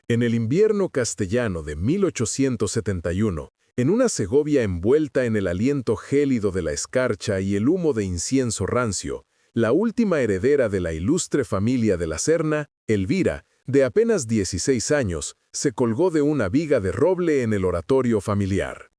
En el invierno castellano de 1871, en una Segovia envuelta en el aliento gélido de la escarcha y el humo de incienso rancio, la última heredera de la ilustre familia de la Serna, Elvira, de apenas 16 años, se colgó de una viga de roble en el oratorio familiar.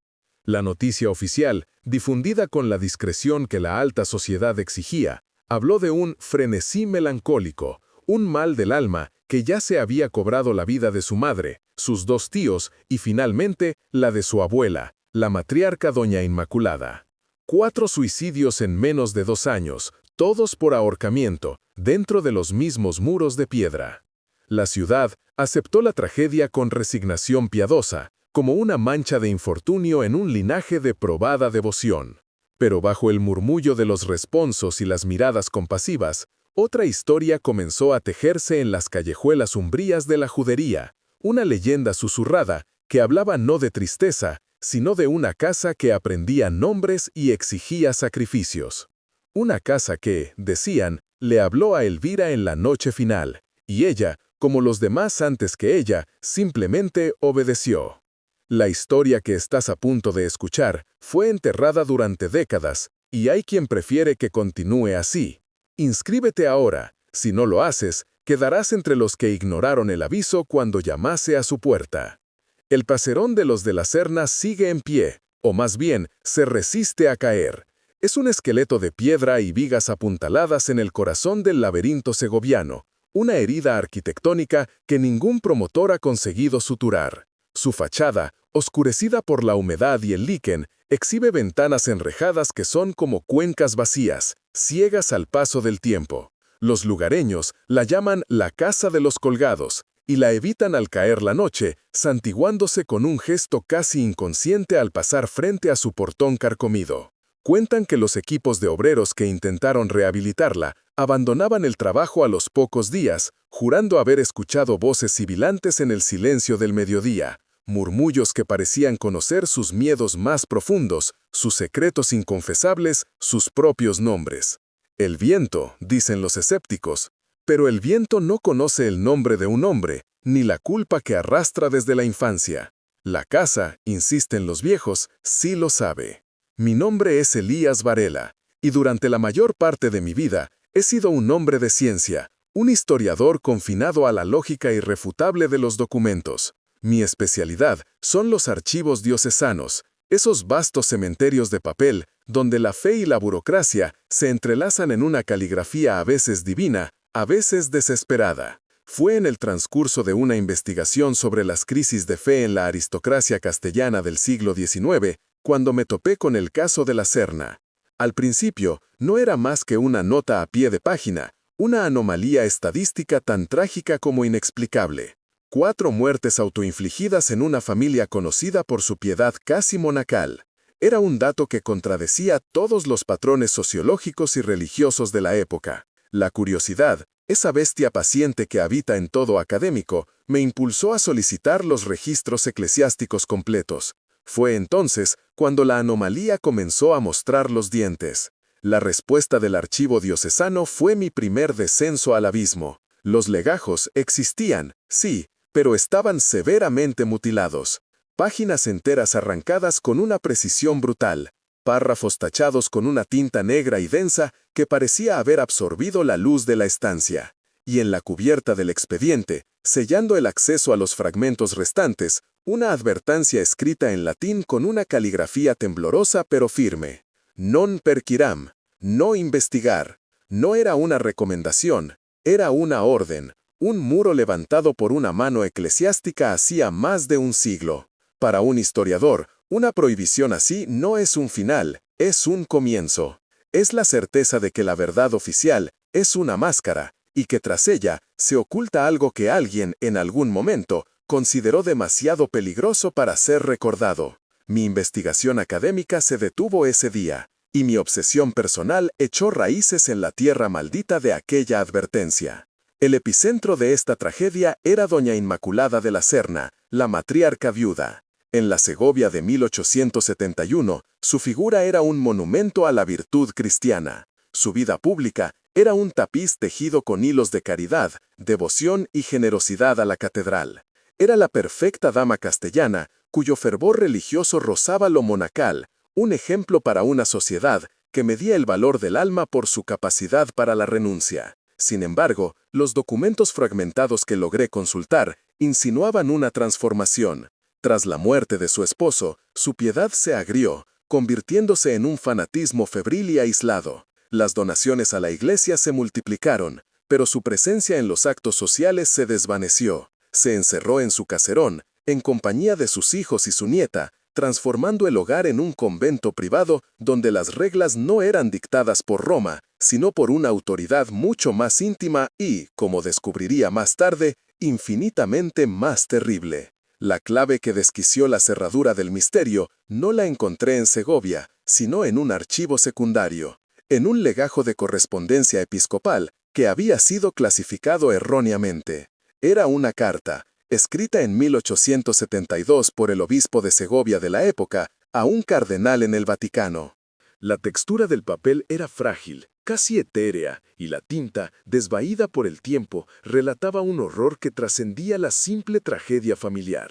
La noticia oficial, difundida con la discreción que la alta sociedad exigía, habló de un frenesí melancólico, un mal del alma que ya se había cobrado la vida de su madre, sus dos tíos y finalmente la de su abuela, la matriarca doña Inmaculada. 4 suicidios en menos de 2 años, todos por ahorcamiento, dentro de los mismos muros de piedra. La ciudad aceptó la tragedia con resignación piadosa, como una mancha de infortunio en un linaje de probada devoción. Pero bajo el murmullo de los responsos y las miradas compasivas, otra historia comenzó a tejerse en las callejuelas umbrías de la judería, una leyenda susurrada que hablaba no de tristeza, sino de una casa que aprendía nombres y exigía sacrificios. Una casa que, decían, le habló a Elvira en la noche final, y ella, como los demás antes que ella, simplemente obedeció. La historia que estás a punto de escuchar fue enterrada durante décadas, y hay quien prefiere que continúe así. Inscríbete ahora, si no lo haces, quedarás entre los que ignoraron el aviso cuando llamase a su puerta. El caserón de los de la Serna sigue en pie, o más bien, se resiste a caer. Es un esqueleto de piedra y vigas apuntaladas en el corazón del laberinto segoviano, una herida arquitectónica que ningún promotor ha conseguido suturar. Su fachada, oscurecida por la humedad y el líquen, exhibe ventanas enrejadas que son como cuencas vacías, ciegas al paso del tiempo. Los lugareños la llaman la Casa de los Colgados y la evitan al caer la noche, santiguándose con un gesto casi inconsciente al pasar frente a su portón carcomido. Cuentan que los equipos de obreros que intentaron rehabilitarla abandonaban el trabajo a los pocos días, jurando haber escuchado voces sibilantes en el silencio del mediodía, murmullos que parecían conocer sus miedos más profundos, sus secretos inconfesables, sus propios nombres. El viento, dicen los escépticos, pero el viento no conoce el nombre de un hombre, ni la culpa que arrastra desde la infancia. La casa, insisten los viejos, sí lo sabe. Mi nombre es Elías Varela, y durante la mayor parte de mi vida he sido un hombre de ciencia, un historiador confinado a la lógica irrefutable de los documentos. Mi especialidad son los archivos diocesanos, esos vastos cementerios de papel donde la fe y la burocracia se entrelazan en una caligrafía a veces divina, a veces desesperada. Fue en el transcurso de una investigación sobre las crisis de fe en la aristocracia castellana del siglo XIX cuando me topé con el caso de la Serna. Al principio, no era más que una nota a pie de página, una anomalía estadística tan trágica como inexplicable. 4 muertes autoinfligidas en una familia conocida por su piedad casi monacal. Era un dato que contradecía todos los patrones sociológicos y religiosos de la época. La curiosidad, esa bestia paciente que habita en todo académico, me impulsó a solicitar los registros eclesiásticos completos. Fue entonces cuando la anomalía comenzó a mostrar los dientes. La respuesta del archivo diocesano fue mi primer descenso al abismo. Los legajos existían, sí, pero estaban severamente mutilados. Páginas enteras arrancadas con una precisión brutal, párrafos tachados con una tinta negra y densa que parecía haber absorbido la luz de la estancia. Y en la cubierta del expediente, sellando el acceso a los fragmentos restantes, una advertencia escrita en latín con una caligrafía temblorosa pero firme. Non perquiram, no investigar. No era una recomendación, era una orden. Un muro levantado por una mano eclesiástica hacía más de un siglo. Para un historiador, una prohibición así no es un final, es un comienzo. Es la certeza de que la verdad oficial es una máscara, y que tras ella se oculta algo que alguien, en algún momento, consideró demasiado peligroso para ser recordado. Mi investigación académica se detuvo ese día, y mi obsesión personal echó raíces en la tierra maldita de aquella advertencia. El epicentro de esta tragedia era doña Inmaculada de la Serna, la matriarca viuda. En la Segovia de 1871, su figura era un monumento a la virtud cristiana. Su vida pública era un tapiz tejido con hilos de caridad, devoción y generosidad a la catedral. Era la perfecta dama castellana, cuyo fervor religioso rozaba lo monacal, un ejemplo para una sociedad que medía el valor del alma por su capacidad para la renuncia. Sin embargo, los documentos fragmentados que logré consultar insinuaban una transformación. Tras la muerte de su esposo, su piedad se agrió, convirtiéndose en un fanatismo febril y aislado. Las donaciones a la iglesia se multiplicaron, pero su presencia en los actos sociales se desvaneció. Se encerró en su caserón, en compañía de sus hijos y su nieta, transformando el hogar en un convento privado donde las reglas no eran dictadas por Roma, sino por una autoridad mucho más íntima y, como descubriría más tarde, infinitamente más terrible. La clave que desquició la cerradura del misterio no la encontré en Segovia, sino en un archivo secundario, en un legajo de correspondencia episcopal que había sido clasificado erróneamente. Era una carta, escrita en 1872 por el obispo de Segovia de la época, a un cardenal en el Vaticano. La textura del papel era frágil, casi etérea, y la tinta, desvaída por el tiempo, relataba un horror que trascendía la simple tragedia familiar.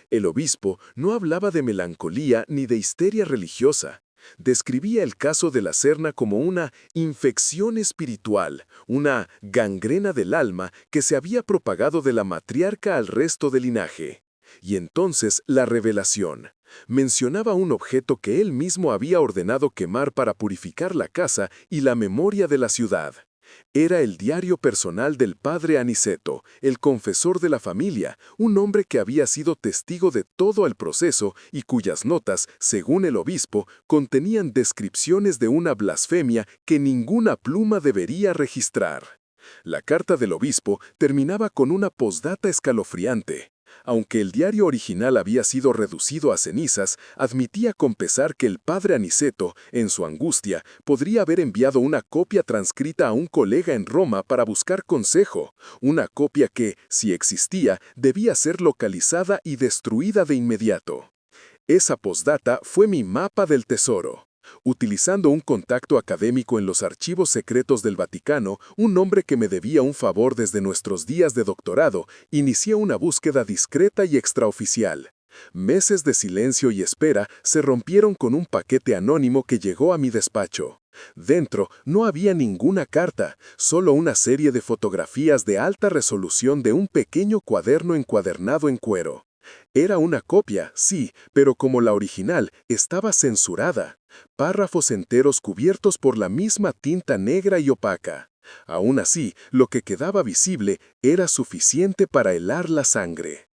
El obispo no hablaba de melancolía ni de histeria religiosa. Describía el caso de la Serna como una infección espiritual, una gangrena del alma que se había propagado de la matriarca al resto del linaje. Y entonces la revelación. Mencionaba un objeto que él mismo había ordenado quemar para purificar la casa y la memoria de la ciudad. Era el diario personal del padre Aniceto, el confesor de la familia, un hombre que había sido testigo de todo el proceso y cuyas notas, según el obispo, contenían descripciones de una blasfemia que ninguna pluma debería registrar. La carta del obispo terminaba con una postdata escalofriante. Aunque el diario original había sido reducido a cenizas, admitía con pesar que el padre Aniceto, en su angustia, podría haber enviado una copia transcrita a un colega en Roma para buscar consejo, una copia que, si existía, debía ser localizada y destruida de inmediato. Esa postdata fue mi mapa del tesoro. Utilizando un contacto académico en los archivos secretos del Vaticano, un hombre que me debía un favor desde nuestros días de doctorado, inicié una búsqueda discreta y extraoficial. Meses de silencio y espera se rompieron con un paquete anónimo que llegó a mi despacho. Dentro no había ninguna carta, solo una serie de fotografías de alta resolución de un pequeño cuaderno encuadernado en cuero. Era una copia, sí, pero como la original, estaba censurada. Párrafos enteros cubiertos por la misma tinta negra y opaca. Aún así, lo que quedaba visible era suficiente para helar la sangre.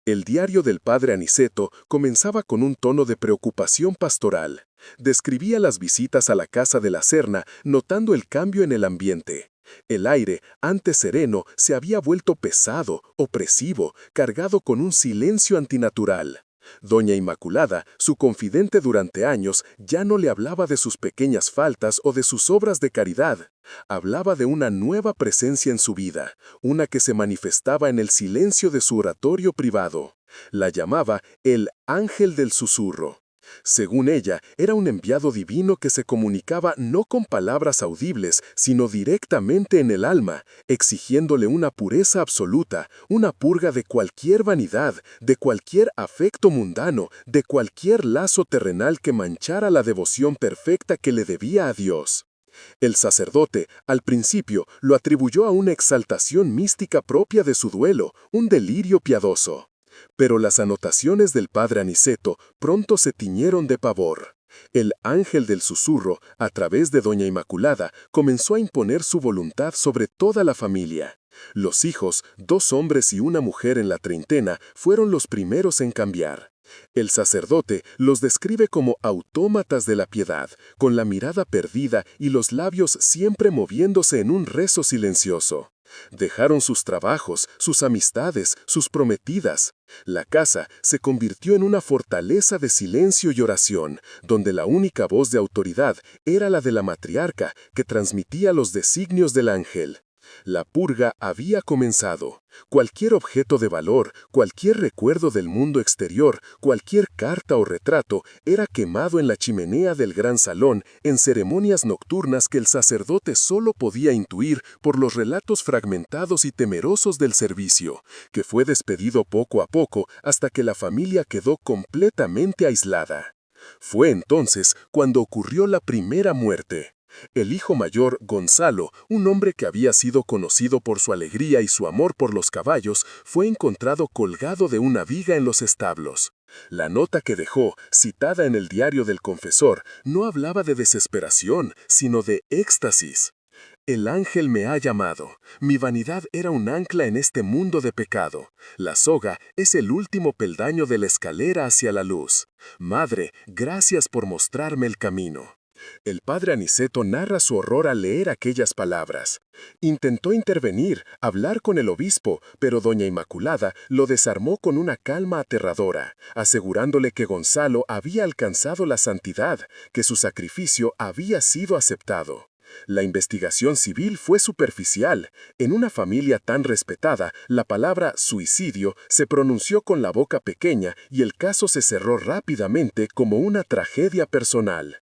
El diario del padre Aniceto comenzaba con un tono de preocupación pastoral. Describía las visitas a la casa de la Serna, notando el cambio en el ambiente. El aire, antes sereno, se había vuelto pesado, opresivo, cargado con un silencio antinatural. Doña Inmaculada, su confidente durante años, ya no le hablaba de sus pequeñas faltas o de sus obras de caridad. Hablaba de una nueva presencia en su vida, una que se manifestaba en el silencio de su oratorio privado. La llamaba el ángel del susurro. Según ella, era un enviado divino que se comunicaba no con palabras audibles, sino directamente en el alma, exigiéndole una pureza absoluta, una purga de cualquier vanidad, de cualquier afecto mundano, de cualquier lazo terrenal que manchara la devoción perfecta que le debía a Dios. El sacerdote, al principio, lo atribuyó a una exaltación mística propia de su duelo, un delirio piadoso. Pero las anotaciones del padre Aniceto pronto se tiñeron de pavor. El ángel del susurro, a través de doña Inmaculada, comenzó a imponer su voluntad sobre toda la familia. Los hijos, 2 hombres y una mujer en la treintena, fueron los primeros en cambiar. El sacerdote los describe como autómatas de la piedad, con la mirada perdida y los labios siempre moviéndose en un rezo silencioso. Dejaron sus trabajos, sus amistades, sus prometidas. La casa se convirtió en una fortaleza de silencio y oración, donde la única voz de autoridad era la de la matriarca que transmitía los designios del ángel. La purga había comenzado. Cualquier objeto de valor, cualquier recuerdo del mundo exterior, cualquier carta o retrato era quemado en la chimenea del gran salón en ceremonias nocturnas que el sacerdote solo podía intuir por los relatos fragmentados y temerosos del servicio, que fue despedido poco a poco hasta que la familia quedó completamente aislada. Fue entonces cuando ocurrió la primera muerte. El hijo mayor, Gonzalo, un hombre que había sido conocido por su alegría y su amor por los caballos, fue encontrado colgado de una viga en los establos. La nota que dejó, citada en el diario del confesor, no hablaba de desesperación, sino de éxtasis. El ángel me ha llamado. Mi vanidad era un ancla en este mundo de pecado. La soga es el último peldaño de la escalera hacia la luz. Madre, gracias por mostrarme el camino. El padre Aniceto narra su horror al leer aquellas palabras. Intentó intervenir, hablar con el obispo, pero doña Inmaculada lo desarmó con una calma aterradora, asegurándole que Gonzalo había alcanzado la santidad, que su sacrificio había sido aceptado. La investigación civil fue superficial. En una familia tan respetada, la palabra suicidio se pronunció con la boca pequeña y el caso se cerró rápidamente como una tragedia personal.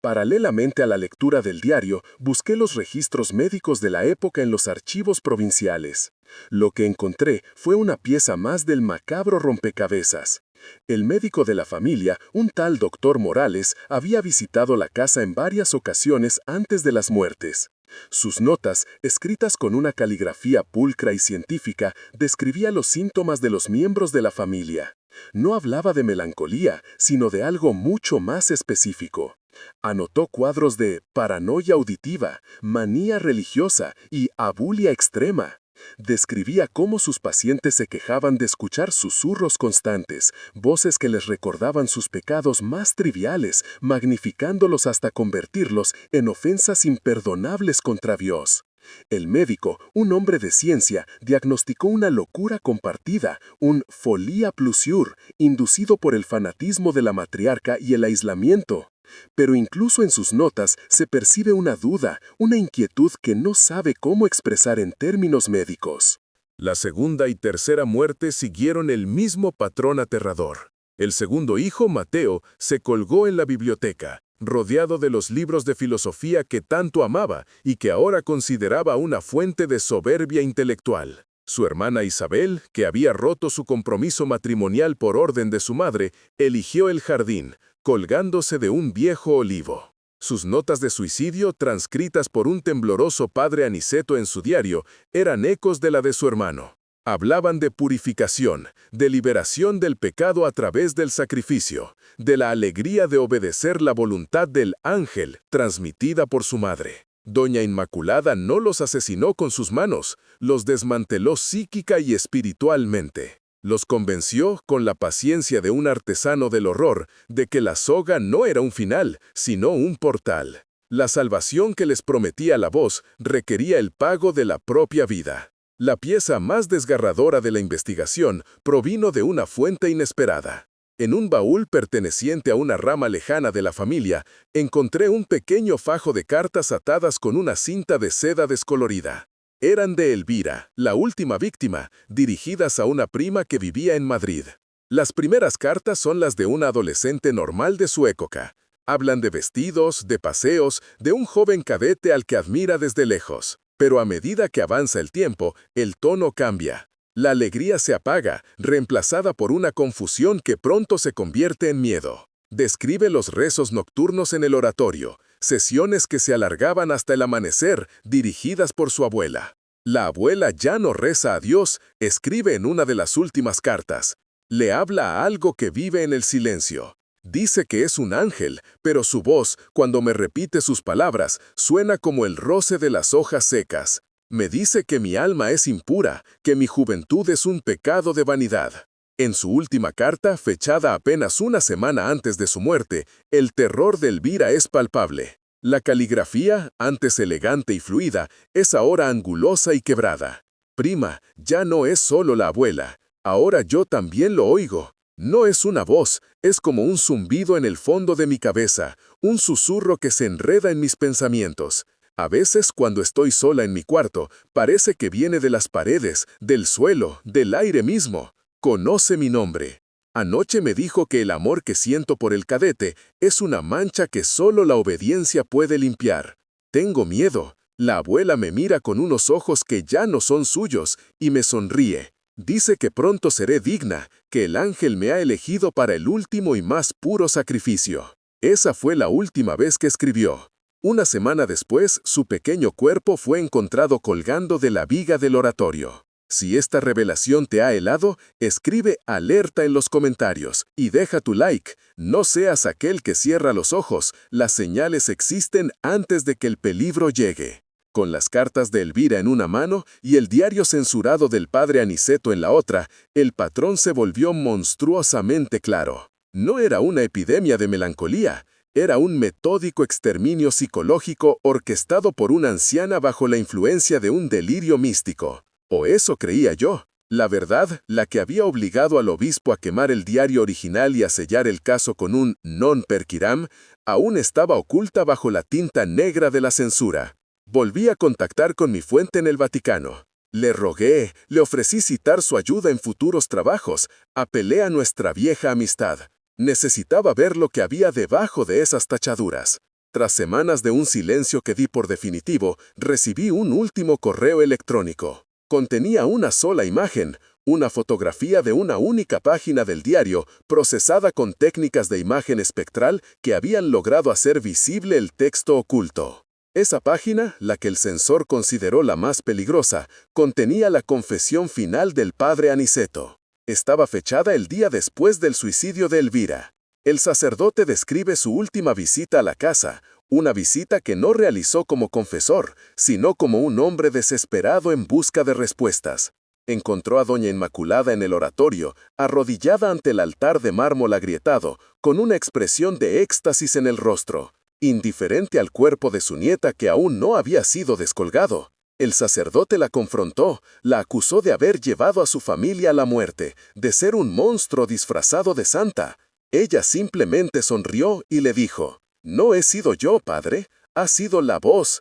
Paralelamente a la lectura del diario, busqué los registros médicos de la época en los archivos provinciales. Lo que encontré fue una pieza más del macabro rompecabezas. El médico de la familia, un tal doctor Morales, había visitado la casa en varias ocasiones antes de las muertes. Sus notas, escritas con una caligrafía pulcra y científica, describía los síntomas de los miembros de la familia. No hablaba de melancolía, sino de algo mucho más específico. Anotó cuadros de paranoia auditiva, manía religiosa y abulia extrema. Describía cómo sus pacientes se quejaban de escuchar susurros constantes, voces que les recordaban sus pecados más triviales, magnificándolos hasta convertirlos en ofensas imperdonables contra Dios. El médico, un hombre de ciencia, diagnosticó una locura compartida, un folia plusieurs, inducido por el fanatismo de la matriarca y el aislamiento. Pero incluso en sus notas se percibe una duda, una inquietud que no sabe cómo expresar en términos médicos. La segunda y tercera muerte siguieron el mismo patrón aterrador. El segundo hijo, Mateo, se colgó en la biblioteca, rodeado de los libros de filosofía que tanto amaba y que ahora consideraba una fuente de soberbia intelectual. Su hermana Isabel, que había roto su compromiso matrimonial por orden de su madre, eligió el jardín, colgándose de un viejo olivo. Sus notas de suicidio, transcritas por un tembloroso padre Aniceto en su diario, eran ecos de la de su hermano. Hablaban de purificación, de liberación del pecado a través del sacrificio, de la alegría de obedecer la voluntad del ángel, transmitida por su madre. Doña Inmaculada no los asesinó con sus manos, los desmanteló psíquica y espiritualmente. Los convenció, con la paciencia de un artesano del horror, de que la soga no era un final, sino un portal. La salvación que les prometía la voz requería el pago de la propia vida. La pieza más desgarradora de la investigación provino de una fuente inesperada. En un baúl perteneciente a una rama lejana de la familia, encontré un pequeño fajo de cartas atadas con una cinta de seda descolorida. Eran de Elvira, la última víctima, dirigidas a una prima que vivía en Madrid. Las primeras cartas son las de una adolescente normal de su época. Hablan de vestidos, de paseos, de un joven cadete al que admira desde lejos. Pero a medida que avanza el tiempo, el tono cambia. La alegría se apaga, reemplazada por una confusión que pronto se convierte en miedo. Describe los rezos nocturnos en el oratorio, sesiones que se alargaban hasta el amanecer, dirigidas por su abuela. La abuela ya no reza a Dios, escribe en una de las últimas cartas. Le habla a algo que vive en el silencio. Dice que es un ángel, pero su voz, cuando me repite sus palabras, suena como el roce de las hojas secas. Me dice que mi alma es impura, que mi juventud es un pecado de vanidad. En su última carta, fechada apenas una semana antes de su muerte, el terror de Elvira es palpable. La caligrafía, antes elegante y fluida, es ahora angulosa y quebrada. Prima, ya no es solo la abuela, ahora yo también lo oigo. No es una voz, es como un zumbido en el fondo de mi cabeza, un susurro que se enreda en mis pensamientos. A veces, cuando estoy sola en mi cuarto, parece que viene de las paredes, del suelo, del aire mismo. Conoce mi nombre. Anoche me dijo que el amor que siento por el cadete es una mancha que solo la obediencia puede limpiar. Tengo miedo. La abuela me mira con unos ojos que ya no son suyos y me sonríe. Dice que pronto seré digna, que el ángel me ha elegido para el último y más puro sacrificio. Esa fue la última vez que escribió. Una semana después, su pequeño cuerpo fue encontrado colgando de la viga del oratorio. Si esta revelación te ha helado, escribe alerta en los comentarios y deja tu like. No seas aquel que cierra los ojos, las señales existen antes de que el peligro llegue. Con las cartas de Elvira en una mano y el diario censurado del padre Aniceto en la otra, el patrón se volvió monstruosamente claro. No era una epidemia de melancolía, era un metódico exterminio psicológico orquestado por una anciana bajo la influencia de un delirio místico. O eso creía yo. La verdad, la que había obligado al obispo a quemar el diario original y a sellar el caso con un non perquiram, aún estaba oculta bajo la tinta negra de la censura. Volví a contactar con mi fuente en el Vaticano. Le rogué, le ofrecí citar su ayuda en futuros trabajos, apelé a nuestra vieja amistad. Necesitaba ver lo que había debajo de esas tachaduras. Tras semanas de un silencio que di por definitivo, recibí un último correo electrónico. Contenía una sola imagen, una fotografía de una única página del diario, procesada con técnicas de imagen espectral que habían logrado hacer visible el texto oculto. Esa página, la que el censor consideró la más peligrosa, contenía la confesión final del padre Aniceto. Estaba fechada el día después del suicidio de Elvira. El sacerdote describe su última visita a la casa, una visita que no realizó como confesor, sino como un hombre desesperado en busca de respuestas. Encontró a doña Inmaculada en el oratorio, arrodillada ante el altar de mármol agrietado, con una expresión de éxtasis en el rostro, indiferente al cuerpo de su nieta que aún no había sido descolgado. El sacerdote la confrontó, la acusó de haber llevado a su familia a la muerte, de ser un monstruo disfrazado de santa. Ella simplemente sonrió y le dijo: «No he sido yo, padre, ha sido la voz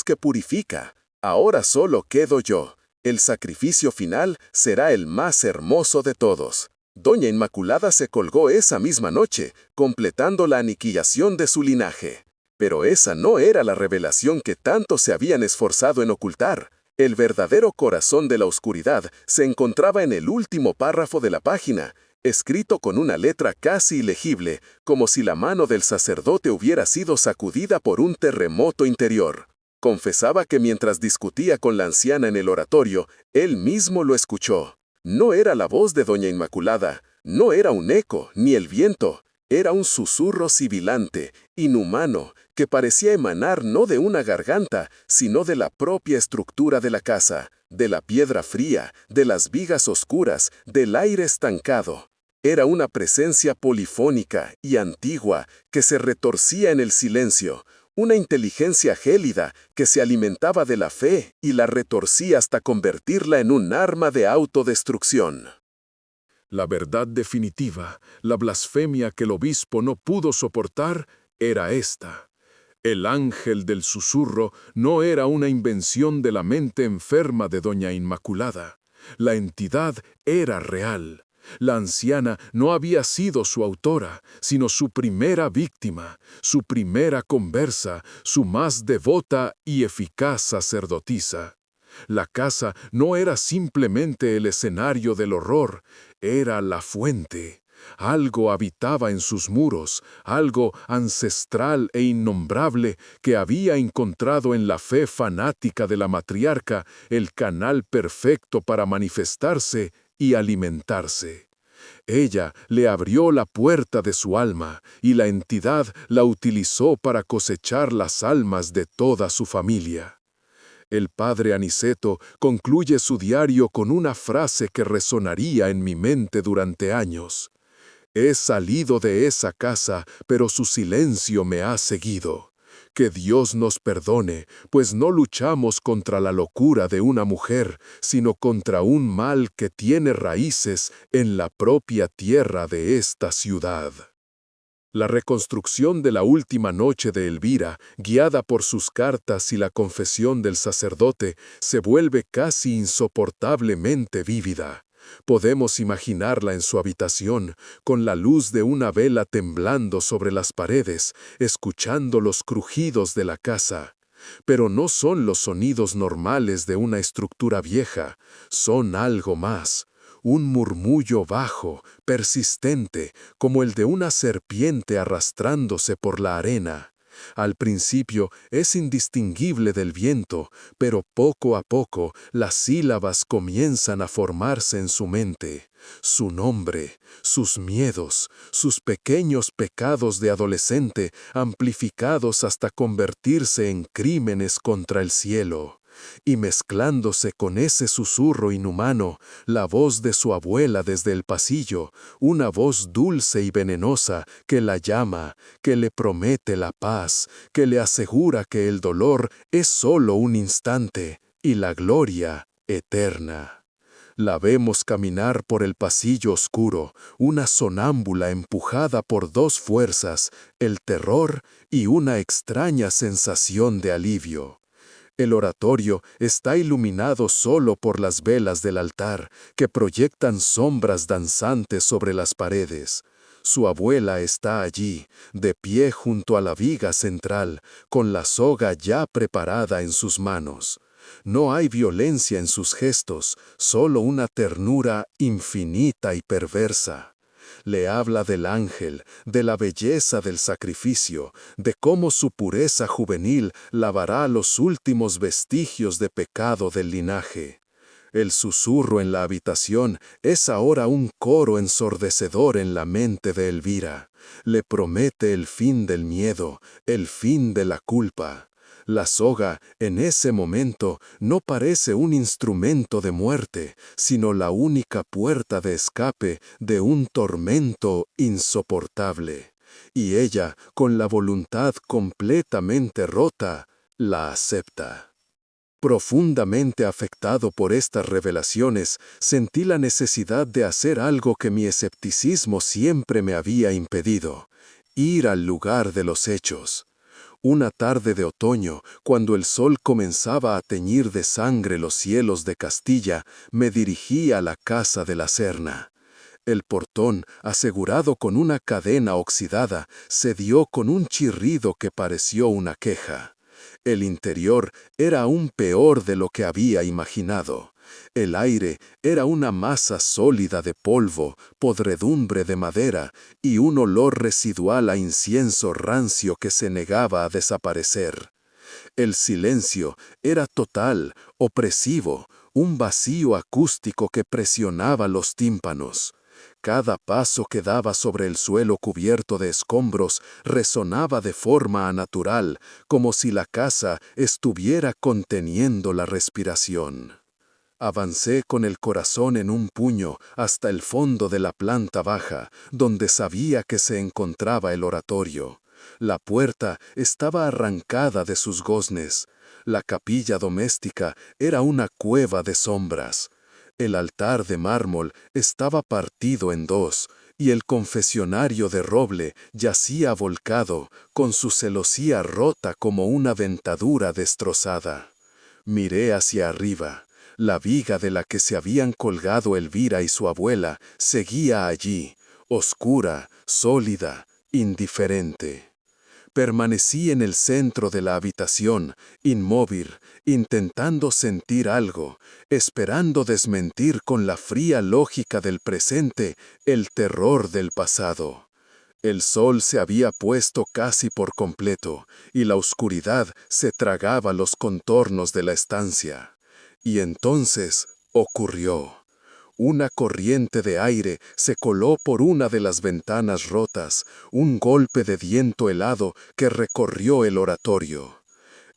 que purifica. Ahora solo quedo yo. El sacrificio final será el más hermoso de todos». Doña Inmaculada se colgó esa misma noche, completando la aniquilación de su linaje. Pero esa no era la revelación que tanto se habían esforzado en ocultar. El verdadero corazón de la oscuridad se encontraba en el último párrafo de la página, escrito con una letra casi ilegible, como si la mano del sacerdote hubiera sido sacudida por un terremoto interior. Confesaba que mientras discutía con la anciana en el oratorio, él mismo lo escuchó. No era la voz de doña Inmaculada, no era un eco, ni el viento. Era un susurro sibilante, inhumano, que parecía emanar no de una garganta, sino de la propia estructura de la casa, de la piedra fría, de las vigas oscuras, del aire estancado. Era una presencia polifónica y antigua que se retorcía en el silencio, una inteligencia gélida que se alimentaba de la fe y la retorcía hasta convertirla en un arma de autodestrucción. La verdad definitiva, la blasfemia que el obispo no pudo soportar, era esta. El ángel del susurro no era una invención de la mente enferma de doña Inmaculada. La entidad era real. La anciana no había sido su autora, sino su primera víctima, su primera conversa, su más devota y eficaz sacerdotisa. La casa no era simplemente el escenario del horror, era la fuente. Algo habitaba en sus muros, algo ancestral e innombrable que había encontrado en la fe fanática de la matriarca el canal perfecto para manifestarse y alimentarse. Ella le abrió la puerta de su alma y la entidad la utilizó para cosechar las almas de toda su familia. El padre Aniceto concluye su diario con una frase que resonaría en mi mente durante años. He salido de esa casa, pero su silencio me ha seguido. Que Dios nos perdone, pues no luchamos contra la locura de una mujer, sino contra un mal que tiene raíces en la propia tierra de esta ciudad. La reconstrucción de la última noche de Elvira, guiada por sus cartas y la confesión del sacerdote, se vuelve casi insoportablemente vívida. Podemos imaginarla en su habitación, con la luz de una vela temblando sobre las paredes, escuchando los crujidos de la casa. Pero no son los sonidos normales de una estructura vieja, son algo más. Un murmullo bajo, persistente, como el de una serpiente arrastrándose por la arena. Al principio es indistinguible del viento, pero poco a poco las sílabas comienzan a formarse en su mente. Su nombre, sus miedos, sus pequeños pecados de adolescente amplificados hasta convertirse en crímenes contra el cielo. Y mezclándose con ese susurro inhumano, la voz de su abuela desde el pasillo, una voz dulce y venenosa que la llama, que le promete la paz, que le asegura que el dolor es solo un instante y la gloria eterna. La vemos caminar por el pasillo oscuro, una sonámbula empujada por dos fuerzas, el terror y una extraña sensación de alivio. El oratorio está iluminado solo por las velas del altar, que proyectan sombras danzantes sobre las paredes. Su abuela está allí, de pie junto a la viga central, con la soga ya preparada en sus manos. No hay violencia en sus gestos, solo una ternura infinita y perversa. Le habla del ángel, de la belleza del sacrificio, de cómo su pureza juvenil lavará los últimos vestigios de pecado del linaje. El susurro en la habitación es ahora un coro ensordecedor en la mente de Elvira. Le promete el fin del miedo, el fin de la culpa. La soga, en ese momento, no parece un instrumento de muerte, sino la única puerta de escape de un tormento insoportable. Y ella, con la voluntad completamente rota, la acepta. Profundamente afectado por estas revelaciones, sentí la necesidad de hacer algo que mi escepticismo siempre me había impedido: ir al lugar de los hechos. Una tarde de otoño, cuando el sol comenzaba a teñir de sangre los cielos de Castilla, me dirigí a la casa de la Serna. El portón, asegurado con una cadena oxidada, se dio con un chirrido que pareció una queja. El interior era aún peor de lo que había imaginado. El aire era una masa sólida de polvo, podredumbre de madera y un olor residual a incienso rancio que se negaba a desaparecer. El silencio era total, opresivo, un vacío acústico que presionaba los tímpanos. Cada paso que daba sobre el suelo cubierto de escombros resonaba de forma anatural, como si la casa estuviera conteniendo la respiración. Avancé con el corazón en un puño hasta el fondo de la planta baja, donde sabía que se encontraba el oratorio. La puerta estaba arrancada de sus goznes. La capilla doméstica era una cueva de sombras. El altar de mármol estaba partido en dos, y el confesionario de roble yacía volcado, con su celosía rota como una dentadura destrozada. Miré hacia arriba. La viga de la que se habían colgado Elvira y su abuela seguía allí, oscura, sólida, indiferente. Permanecí en el centro de la habitación, inmóvil, intentando sentir algo, esperando desmentir con la fría lógica del presente el terror del pasado. El sol se había puesto casi por completo, y la oscuridad se tragaba los contornos de la estancia. Y entonces ocurrió. Una corriente de aire se coló por una de las ventanas rotas, un golpe de viento helado que recorrió el oratorio.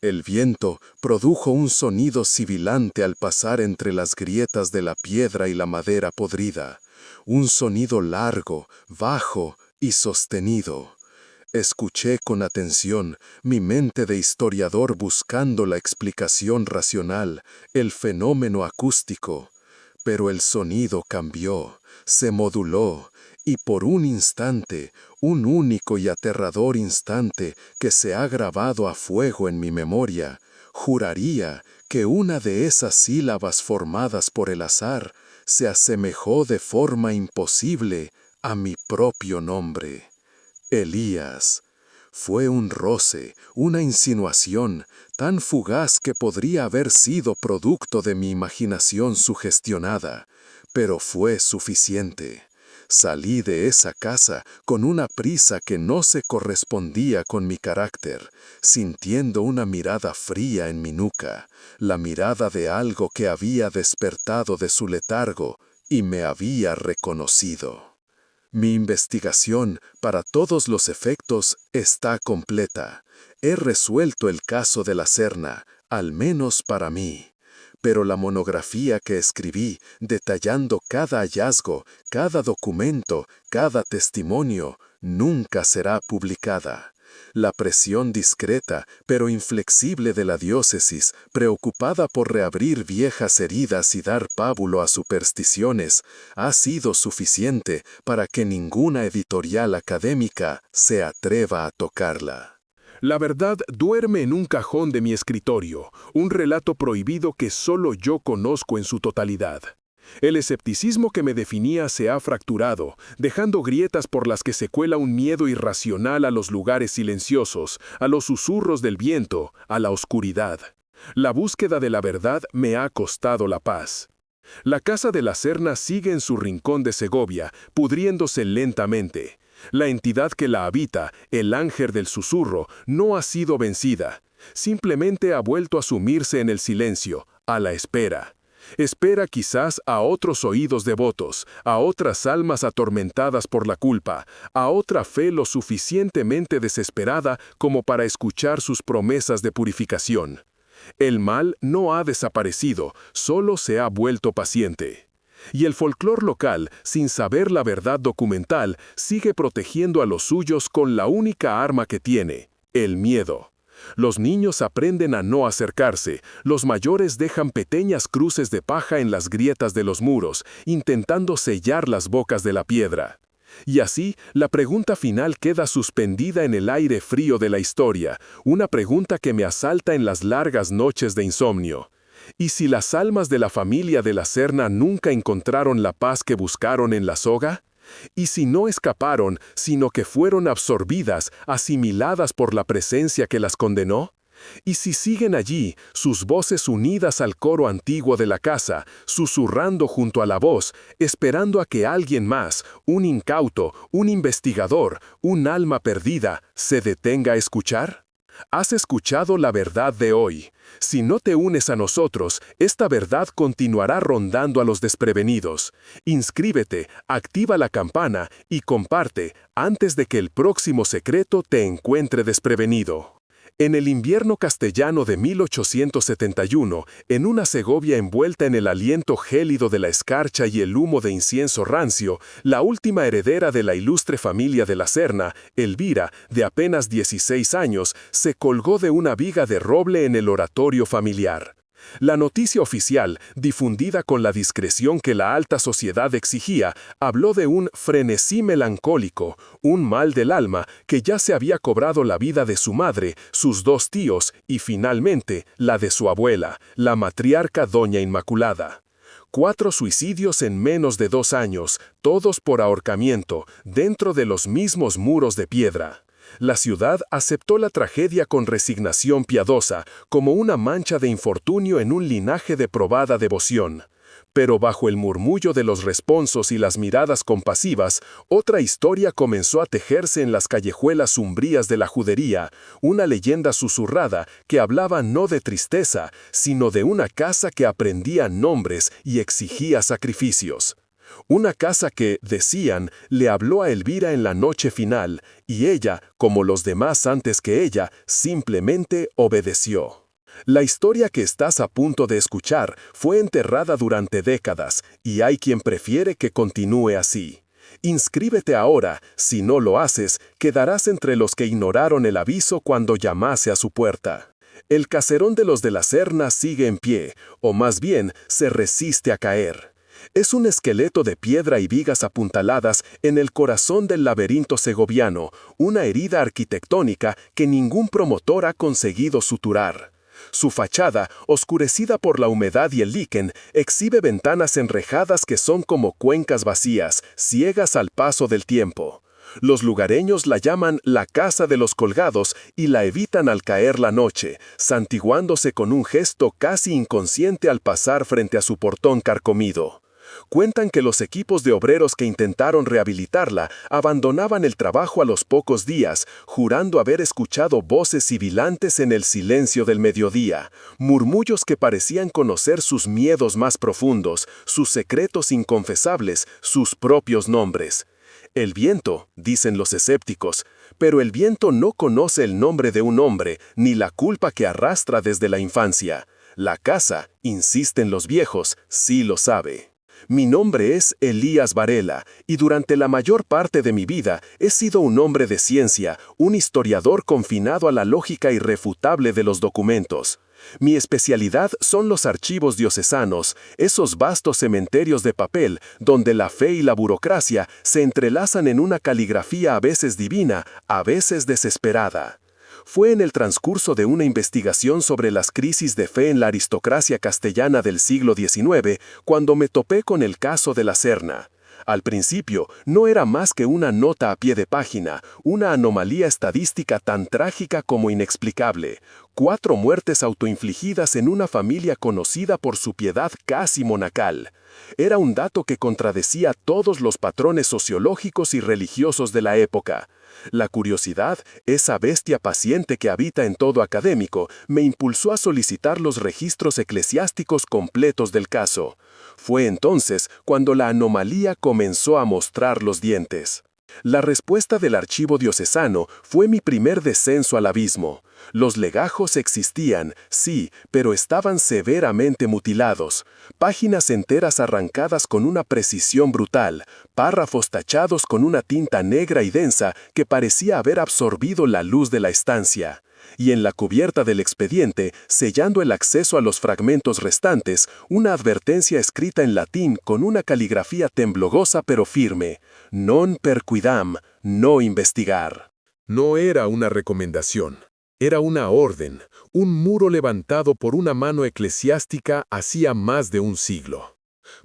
El viento produjo un sonido sibilante al pasar entre las grietas de la piedra y la madera podrida, un sonido largo, bajo y sostenido. Escuché con atención, mi mente de historiador buscando la explicación racional, el fenómeno acústico. Pero el sonido cambió, se moduló, Y por un instante, un único y aterrador instante que se ha grabado a fuego en mi memoria, juraría que una de esas sílabas formadas por el azar se asemejó de forma imposible a mi propio nombre. Elías. Fue un roce, una insinuación, tan fugaz que podría haber sido producto de mi imaginación sugestionada, pero fue suficiente. Salí de esa casa con una prisa que no se correspondía con mi carácter, sintiendo una mirada fría en mi nuca, la mirada de algo que había despertado de su letargo y me había reconocido. Mi investigación, para todos los efectos, está completa. He resuelto el caso de la Serna, al menos para mí. Pero la monografía que escribí, detallando cada hallazgo, cada documento, cada testimonio, nunca será publicada. La presión discreta, pero inflexible de la diócesis, preocupada por reabrir viejas heridas y dar pábulo a supersticiones, ha sido suficiente para que ninguna editorial académica se atreva a tocarla. La verdad duerme en un cajón de mi escritorio, un relato prohibido que solo yo conozco en su totalidad. El escepticismo que me definía se ha fracturado, dejando grietas por las que se cuela un miedo irracional a los lugares silenciosos, a los susurros del viento, a la oscuridad. La búsqueda de la verdad me ha costado la paz. La casa de la Serna sigue en su rincón de Segovia, pudriéndose lentamente. La entidad que la habita, el ángel del susurro, no ha sido vencida. Simplemente ha vuelto a sumirse en el silencio, a la espera. Espera quizás a otros oídos devotos, a otras almas atormentadas por la culpa, a otra fe lo suficientemente desesperada como para escuchar sus promesas de purificación. El mal no ha desaparecido, solo se ha vuelto paciente. Y el folclor local, sin saber la verdad documental, sigue protegiendo a los suyos con la única arma que tiene, el miedo. Los niños aprenden a no acercarse, los mayores dejan pequeñas cruces de paja en las grietas de los muros, intentando sellar las bocas de la piedra. Y así, la pregunta final queda suspendida en el aire frío de la historia, una pregunta que me asalta en las largas noches de insomnio. ¿Y si las almas de la familia de la Serna nunca encontraron la paz que buscaron en la soga? ¿Y si no escaparon, sino que fueron absorbidas, asimiladas por la presencia que las condenó? ¿Y si siguen allí, sus voces unidas al coro antiguo de la casa, susurrando junto a la voz, esperando a que alguien más, un incauto, un investigador, un alma perdida, se detenga a escuchar? Has escuchado la verdad de hoy. Si no te unes a nosotros, esta verdad continuará rondando a los desprevenidos. Inscríbete, activa la campana y comparte antes de que el próximo secreto te encuentre desprevenido. En el invierno castellano de 1871, en una Segovia envuelta en el aliento gélido de la escarcha y el humo de incienso rancio, la última heredera de la ilustre familia de la Serna, Elvira, de apenas 16 años, se colgó de una viga de roble en el oratorio familiar. La noticia oficial, difundida con la discreción que la alta sociedad exigía, habló de un frenesí melancólico, un mal del alma que ya se había cobrado la vida de su madre, sus dos tíos y finalmente la de su abuela, la matriarca Doña Inmaculada. 4 suicidios en menos de 2 años, todos por ahorcamiento, dentro de los mismos muros de piedra. La ciudad aceptó la tragedia con resignación piadosa, como una mancha de infortunio en un linaje de probada devoción. Pero bajo el murmullo de los responsos y las miradas compasivas, otra historia comenzó a tejerse en las callejuelas umbrías de la judería, una leyenda susurrada que hablaba no de tristeza, sino de una casa que aprendía nombres y exigía sacrificios. Una casa que, decían, le habló a Elvira en la noche final, y ella, como los demás antes que ella, simplemente obedeció. La historia que estás a punto de escuchar fue enterrada durante décadas, y hay quien prefiere que continúe así. Inscríbete ahora, si no lo haces, quedarás entre los que ignoraron el aviso cuando llamase a su puerta. El caserón de los de la Serna sigue en pie, o más bien, se resiste a caer. Es un esqueleto de piedra y vigas apuntaladas en el corazón del laberinto segoviano, una herida arquitectónica que ningún promotor ha conseguido suturar. Su fachada, oscurecida por la humedad y el líquen, exhibe ventanas enrejadas que son como cuencas vacías, ciegas al paso del tiempo. Los lugareños la llaman la Casa de los Colgados y la evitan al caer la noche, santiguándose con un gesto casi inconsciente al pasar frente a su portón carcomido. Cuentan que los equipos de obreros que intentaron rehabilitarla abandonaban el trabajo a los pocos días, jurando haber escuchado voces sibilantes en el silencio del mediodía, murmullos que parecían conocer sus miedos más profundos, sus secretos inconfesables, sus propios nombres. El viento, dicen los escépticos, pero el viento no conoce el nombre de un hombre ni la culpa que arrastra desde la infancia. La casa, insisten los viejos, sí lo sabe. Mi nombre es Elías Varela, y durante la mayor parte de mi vida he sido un hombre de ciencia, un historiador confinado a la lógica irrefutable de los documentos. Mi especialidad son los archivos diocesanos, esos vastos cementerios de papel donde la fe y la burocracia se entrelazan en una caligrafía a veces divina, a veces desesperada. Fue en el transcurso de una investigación sobre las crisis de fe en la aristocracia castellana del siglo XIX cuando me topé con el caso de la Serna. Al principio, no era más que una nota a pie de página, una anomalía estadística tan trágica como inexplicable. 4 muertes autoinfligidas en una familia conocida por su piedad casi monacal. Era un dato que contradecía todos los patrones sociológicos y religiosos de la época. La curiosidad, esa bestia paciente que habita en todo académico, me impulsó a solicitar los registros eclesiásticos completos del caso. Fue entonces cuando la anomalía comenzó a mostrar los dientes. La respuesta del archivo diocesano fue mi primer descenso al abismo. Los legajos existían, sí, pero estaban severamente mutilados. Páginas enteras arrancadas con una precisión brutal, párrafos tachados con una tinta negra y densa que parecía haber absorbido la luz de la estancia. Y en la cubierta del expediente, sellando el acceso a los fragmentos restantes, una advertencia escrita en latín con una caligrafía temblogosa pero firme: non perquidam, no investigar. No era una recomendación, era una orden, un muro levantado por una mano eclesiástica hacía más de un siglo.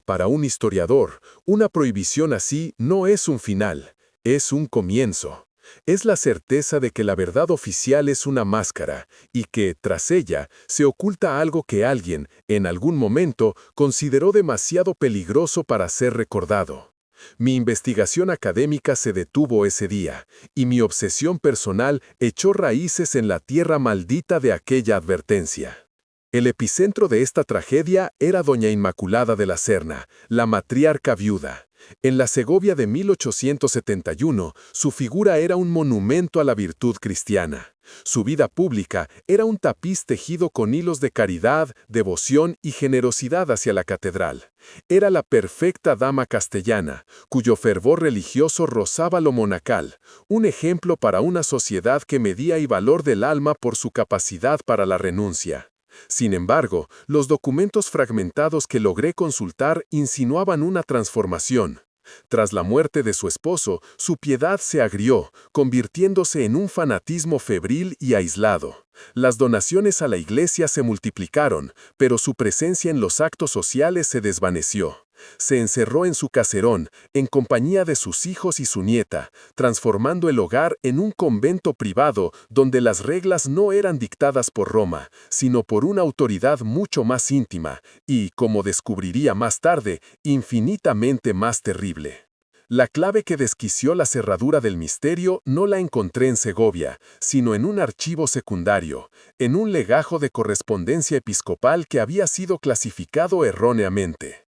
Para un historiador, una prohibición así no es un final, es un comienzo. Es la certeza de que la verdad oficial es una máscara y que, tras ella, se oculta algo que alguien, en algún momento, consideró demasiado peligroso para ser recordado. Mi investigación académica se detuvo ese día, y mi obsesión personal echó raíces en la tierra maldita de aquella advertencia. El epicentro de esta tragedia era Doña Inmaculada de la Serna, la matriarca viuda. En la Segovia de 1871, su figura era un monumento a la virtud cristiana. Su vida pública era un tapiz tejido con hilos de caridad, devoción y generosidad hacia la catedral. Era la perfecta dama castellana, cuyo fervor religioso rozaba lo monacal, un ejemplo para una sociedad que medía el valor del alma por su capacidad para la renuncia. Sin embargo, los documentos fragmentados que logré consultar insinuaban una transformación. Tras la muerte de su esposo, su piedad se agrió, convirtiéndose en un fanatismo febril y aislado. Las donaciones a la iglesia se multiplicaron, pero su presencia en los actos sociales se desvaneció. Se encerró en su caserón, en compañía de sus hijos y su nieta, transformando el hogar en un convento privado donde las reglas no eran dictadas por Roma, sino por una autoridad mucho más íntima y, como descubriría más tarde, infinitamente más terrible. La clave que desquició la cerradura del misterio no la encontré en Segovia, sino en un archivo secundario, en un legajo de correspondencia episcopal que había sido clasificado erróneamente.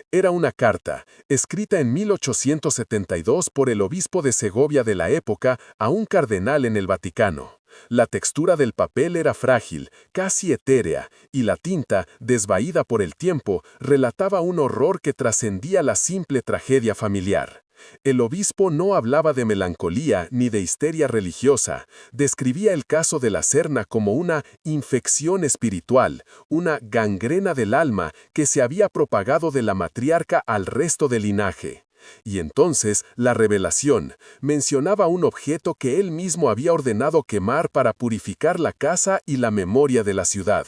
Era una carta, escrita en 1872 por el obispo de Segovia de la época a un cardenal en el Vaticano. La textura del papel era frágil, casi etérea, y la tinta, desvaída por el tiempo, relataba un horror que trascendía la simple tragedia familiar. El obispo no hablaba de melancolía ni de histeria religiosa, describía el caso de la Serna como una infección espiritual, una gangrena del alma que se había propagado de la matriarca al resto del linaje. Y entonces la revelación mencionaba un objeto que él mismo había ordenado quemar para purificar la casa y la memoria de la ciudad.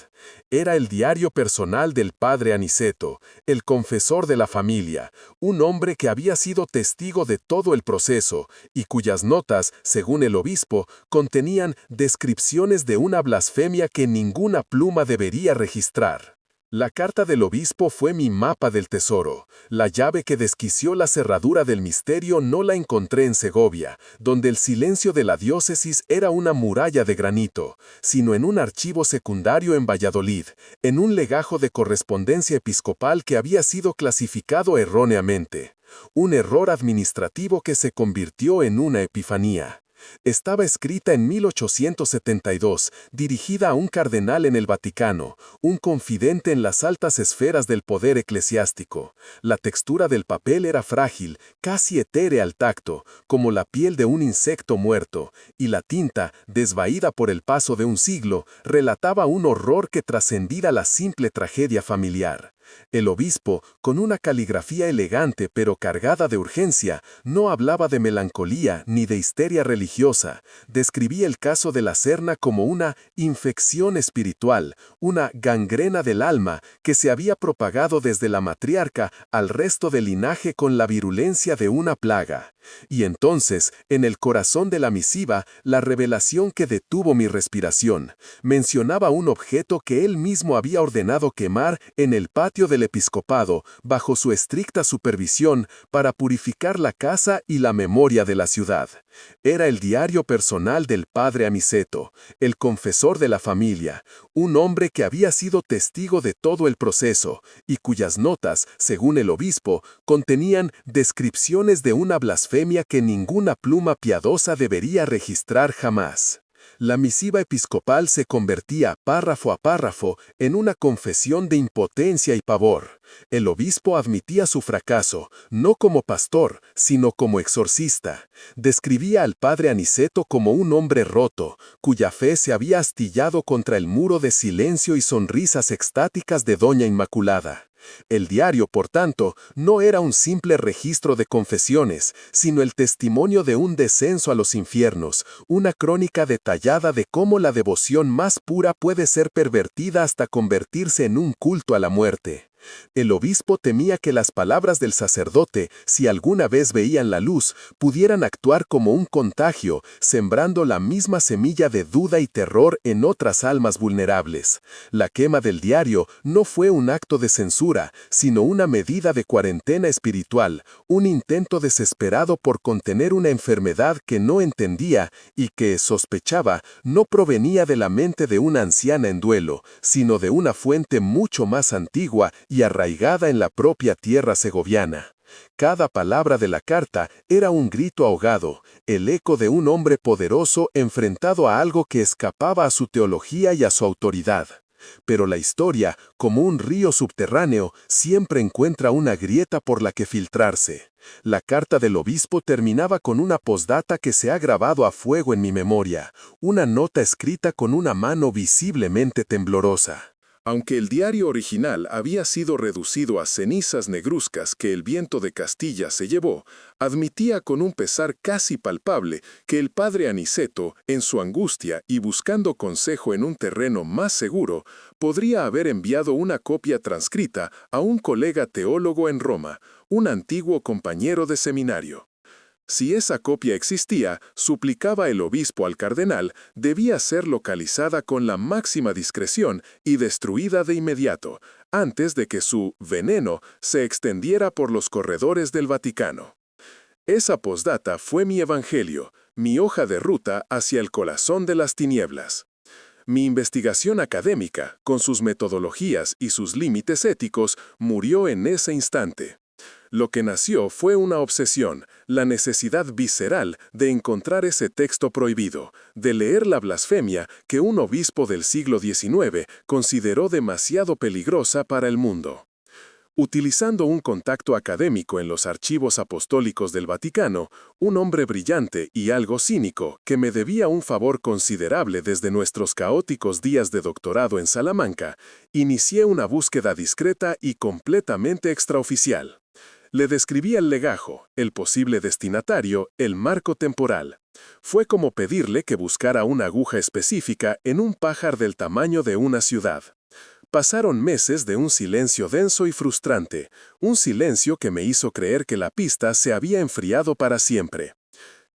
Era el diario personal del padre Aniceto, el confesor de la familia, un hombre que había sido testigo de todo el proceso y cuyas notas, según el obispo, contenían descripciones de una blasfemia que ninguna pluma debería registrar. La carta del obispo fue mi mapa del tesoro. La llave que desquició la cerradura del misterio no la encontré en Segovia, donde el silencio de la diócesis era una muralla de granito, sino en un archivo secundario en Valladolid, en un legajo de correspondencia episcopal que había sido clasificado erróneamente. Un error administrativo que se convirtió en una epifanía. Estaba escrita en 1872, dirigida a un cardenal en el Vaticano, un confidente en las altas esferas del poder eclesiástico. La textura del papel era frágil, casi etérea al tacto, como la piel de un insecto muerto, y la tinta, desvaída por el paso de un siglo, relataba un horror que trascendía la simple tragedia familiar. El obispo, con una caligrafía elegante pero cargada de urgencia, no hablaba de melancolía ni de histeria religiosa, describía el caso de la Serna como una infección espiritual, una gangrena del alma que se había propagado desde la matriarca al resto del linaje con la virulencia de una plaga. Y entonces, en el corazón de la misiva, la revelación que detuvo mi respiración, mencionaba un objeto que él mismo había ordenado quemar en el patio del episcopado, bajo su estricta supervisión, para purificar la casa y la memoria de la ciudad. Era el diario personal del padre Aniceto, el confesor de la familia, un hombre que había sido testigo de todo el proceso, y cuyas notas, según el obispo, contenían descripciones de una blasfemia que ninguna pluma piadosa debería registrar jamás. La misiva episcopal se convertía, párrafo a párrafo, en una confesión de impotencia y pavor. El obispo admitía su fracaso, no como pastor, sino como exorcista. Describía al padre Aniceto como un hombre roto, cuya fe se había astillado contra el muro de silencio y sonrisas extáticas de Doña Inmaculada. El diario, por tanto, no era un simple registro de confesiones, sino el testimonio de un descenso a los infiernos, una crónica detallada de cómo la devoción más pura puede ser pervertida hasta convertirse en un culto a la muerte. El obispo temía que las palabras del sacerdote, si alguna vez veían la luz, pudieran actuar como un contagio, sembrando la misma semilla de duda y terror en otras almas vulnerables. La quema del diario no fue un acto de censura, sino una medida de cuarentena espiritual, un intento desesperado por contener una enfermedad que no entendía y que, sospechaba, no provenía de la mente de una anciana en duelo, sino de una fuente mucho más antigua y arraigada en la propia tierra segoviana. Cada palabra de la carta era un grito ahogado, el eco de un hombre poderoso enfrentado a algo que escapaba a su teología y a su autoridad. Pero la historia, como un río subterráneo, siempre encuentra una grieta por la que filtrarse. La carta del obispo terminaba con una postdata que se ha grabado a fuego en mi memoria, una nota escrita con una mano visiblemente temblorosa. Aunque el diario original había sido reducido a cenizas negruzcas que el viento de Castilla se llevó, admitía con un pesar casi palpable que el padre Aniceto, en su angustia y buscando consejo en un terreno más seguro, podría haber enviado una copia transcrita a un colega teólogo en Roma, un antiguo compañero de seminario. Si esa copia existía, suplicaba el obispo al cardenal, debía ser localizada con la máxima discreción y destruida de inmediato, antes de que su veneno se extendiera por los corredores del Vaticano. Esa postdata fue mi evangelio, mi hoja de ruta hacia el corazón de las tinieblas. Mi investigación académica, con sus metodologías y sus límites éticos, murió en ese instante. Lo que nació fue una obsesión, la necesidad visceral de encontrar ese texto prohibido, de leer la blasfemia que un obispo del siglo XIX consideró demasiado peligrosa para el mundo. Utilizando un contacto académico en los archivos apostólicos del Vaticano, un hombre brillante y algo cínico que me debía un favor considerable desde nuestros caóticos días de doctorado en Salamanca, inicié una búsqueda discreta y completamente extraoficial. Le describí el legajo, el posible destinatario, el marco temporal. Fue como pedirle que buscara una aguja específica en un pájar del tamaño de una ciudad. Pasaron meses de un silencio denso y frustrante, un silencio que me hizo creer que la pista se había enfriado para siempre.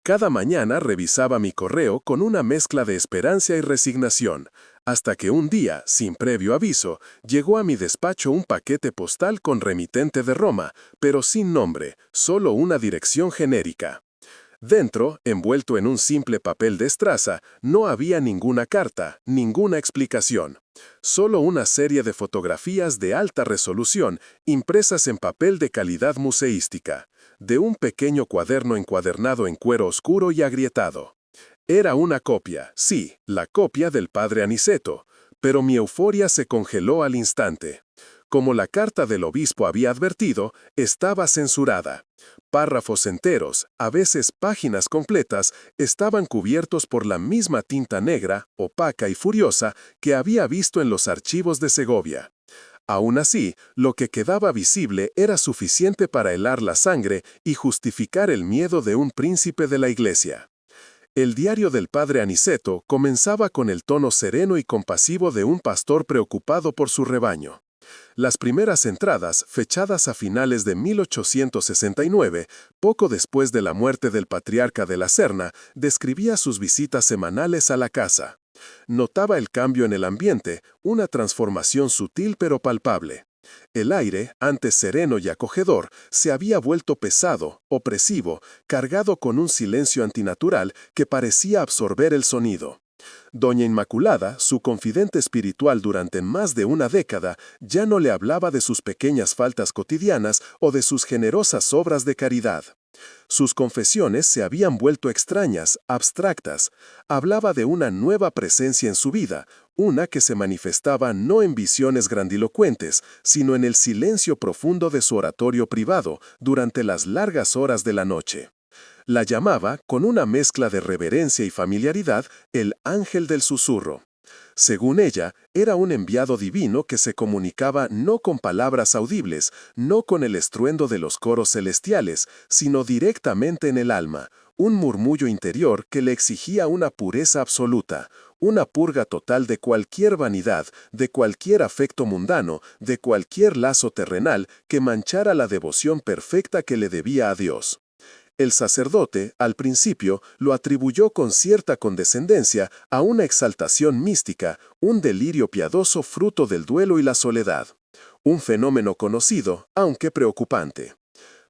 Cada mañana revisaba mi correo con una mezcla de esperanza y resignación, hasta que un día, sin previo aviso, llegó a mi despacho un paquete postal con remitente de Roma, pero sin nombre, solo una dirección genérica. Dentro, envuelto en un simple papel de estraza, no había ninguna carta, ninguna explicación. Solo una serie de fotografías de alta resolución impresas en papel de calidad museística, de un pequeño cuaderno encuadernado en cuero oscuro y agrietado. Era una copia, sí, la copia del padre Aniceto, pero mi euforia se congeló al instante. Como la carta del obispo había advertido, estaba censurada. Párrafos enteros, a veces páginas completas, estaban cubiertos por la misma tinta negra, opaca y furiosa que había visto en los archivos de Segovia. Aún así, lo que quedaba visible era suficiente para helar la sangre y justificar el miedo de un príncipe de la iglesia. El diario del padre Aniceto comenzaba con el tono sereno y compasivo de un pastor preocupado por su rebaño. Las primeras entradas, fechadas a finales de 1869, poco después de la muerte del patriarca de la Serna, describía sus visitas semanales a la casa. Notaba el cambio en el ambiente, una transformación sutil pero palpable. El aire, antes sereno y acogedor, se había vuelto pesado, opresivo, cargado con un silencio antinatural que parecía absorber el sonido. Doña Inmaculada, su confidente espiritual durante más de una década, ya no le hablaba de sus pequeñas faltas cotidianas o de sus generosas obras de caridad. Sus confesiones se habían vuelto extrañas, abstractas. Hablaba de una nueva presencia en su vida, una que se manifestaba no en visiones grandilocuentes, sino en el silencio profundo de su oratorio privado durante las largas horas de la noche. La llamaba, con una mezcla de reverencia y familiaridad, el ángel del susurro. Según ella, era un enviado divino que se comunicaba no con palabras audibles, no con el estruendo de los coros celestiales, sino directamente en el alma, un murmullo interior que le exigía una pureza absoluta, una purga total de cualquier vanidad, de cualquier afecto mundano, de cualquier lazo terrenal que manchara la devoción perfecta que le debía a Dios. El sacerdote, al principio, lo atribuyó con cierta condescendencia a una exaltación mística, un delirio piadoso fruto del duelo y la soledad. Un fenómeno conocido, aunque preocupante.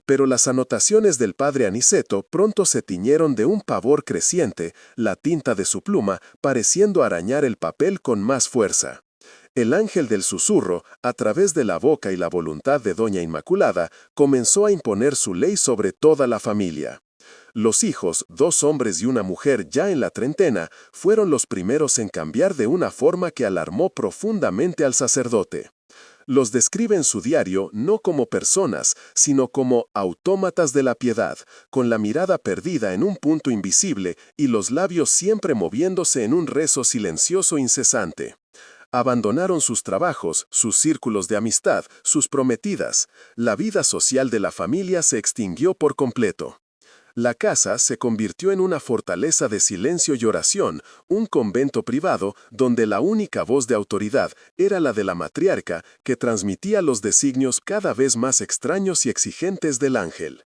Pero las anotaciones del padre Aniceto pronto se tiñeron de un pavor creciente, la tinta de su pluma pareciendo arañar el papel con más fuerza. El ángel del susurro, a través de la boca y la voluntad de Doña Inmaculada, comenzó a imponer su ley sobre toda la familia. Los hijos, 2 hombres y una mujer ya en la treintena, fueron los primeros en cambiar de una forma que alarmó profundamente al sacerdote. Los describe en su diario no como personas, sino como autómatas de la piedad, con la mirada perdida en un punto invisible y los labios siempre moviéndose en un rezo silencioso incesante. Abandonaron sus trabajos, sus círculos de amistad, sus prometidas. La vida social de la familia se extinguió por completo. La casa se convirtió en una fortaleza de silencio y oración, un convento privado donde la única voz de autoridad era la de la matriarca que transmitía los designios cada vez más extraños y exigentes del ángel.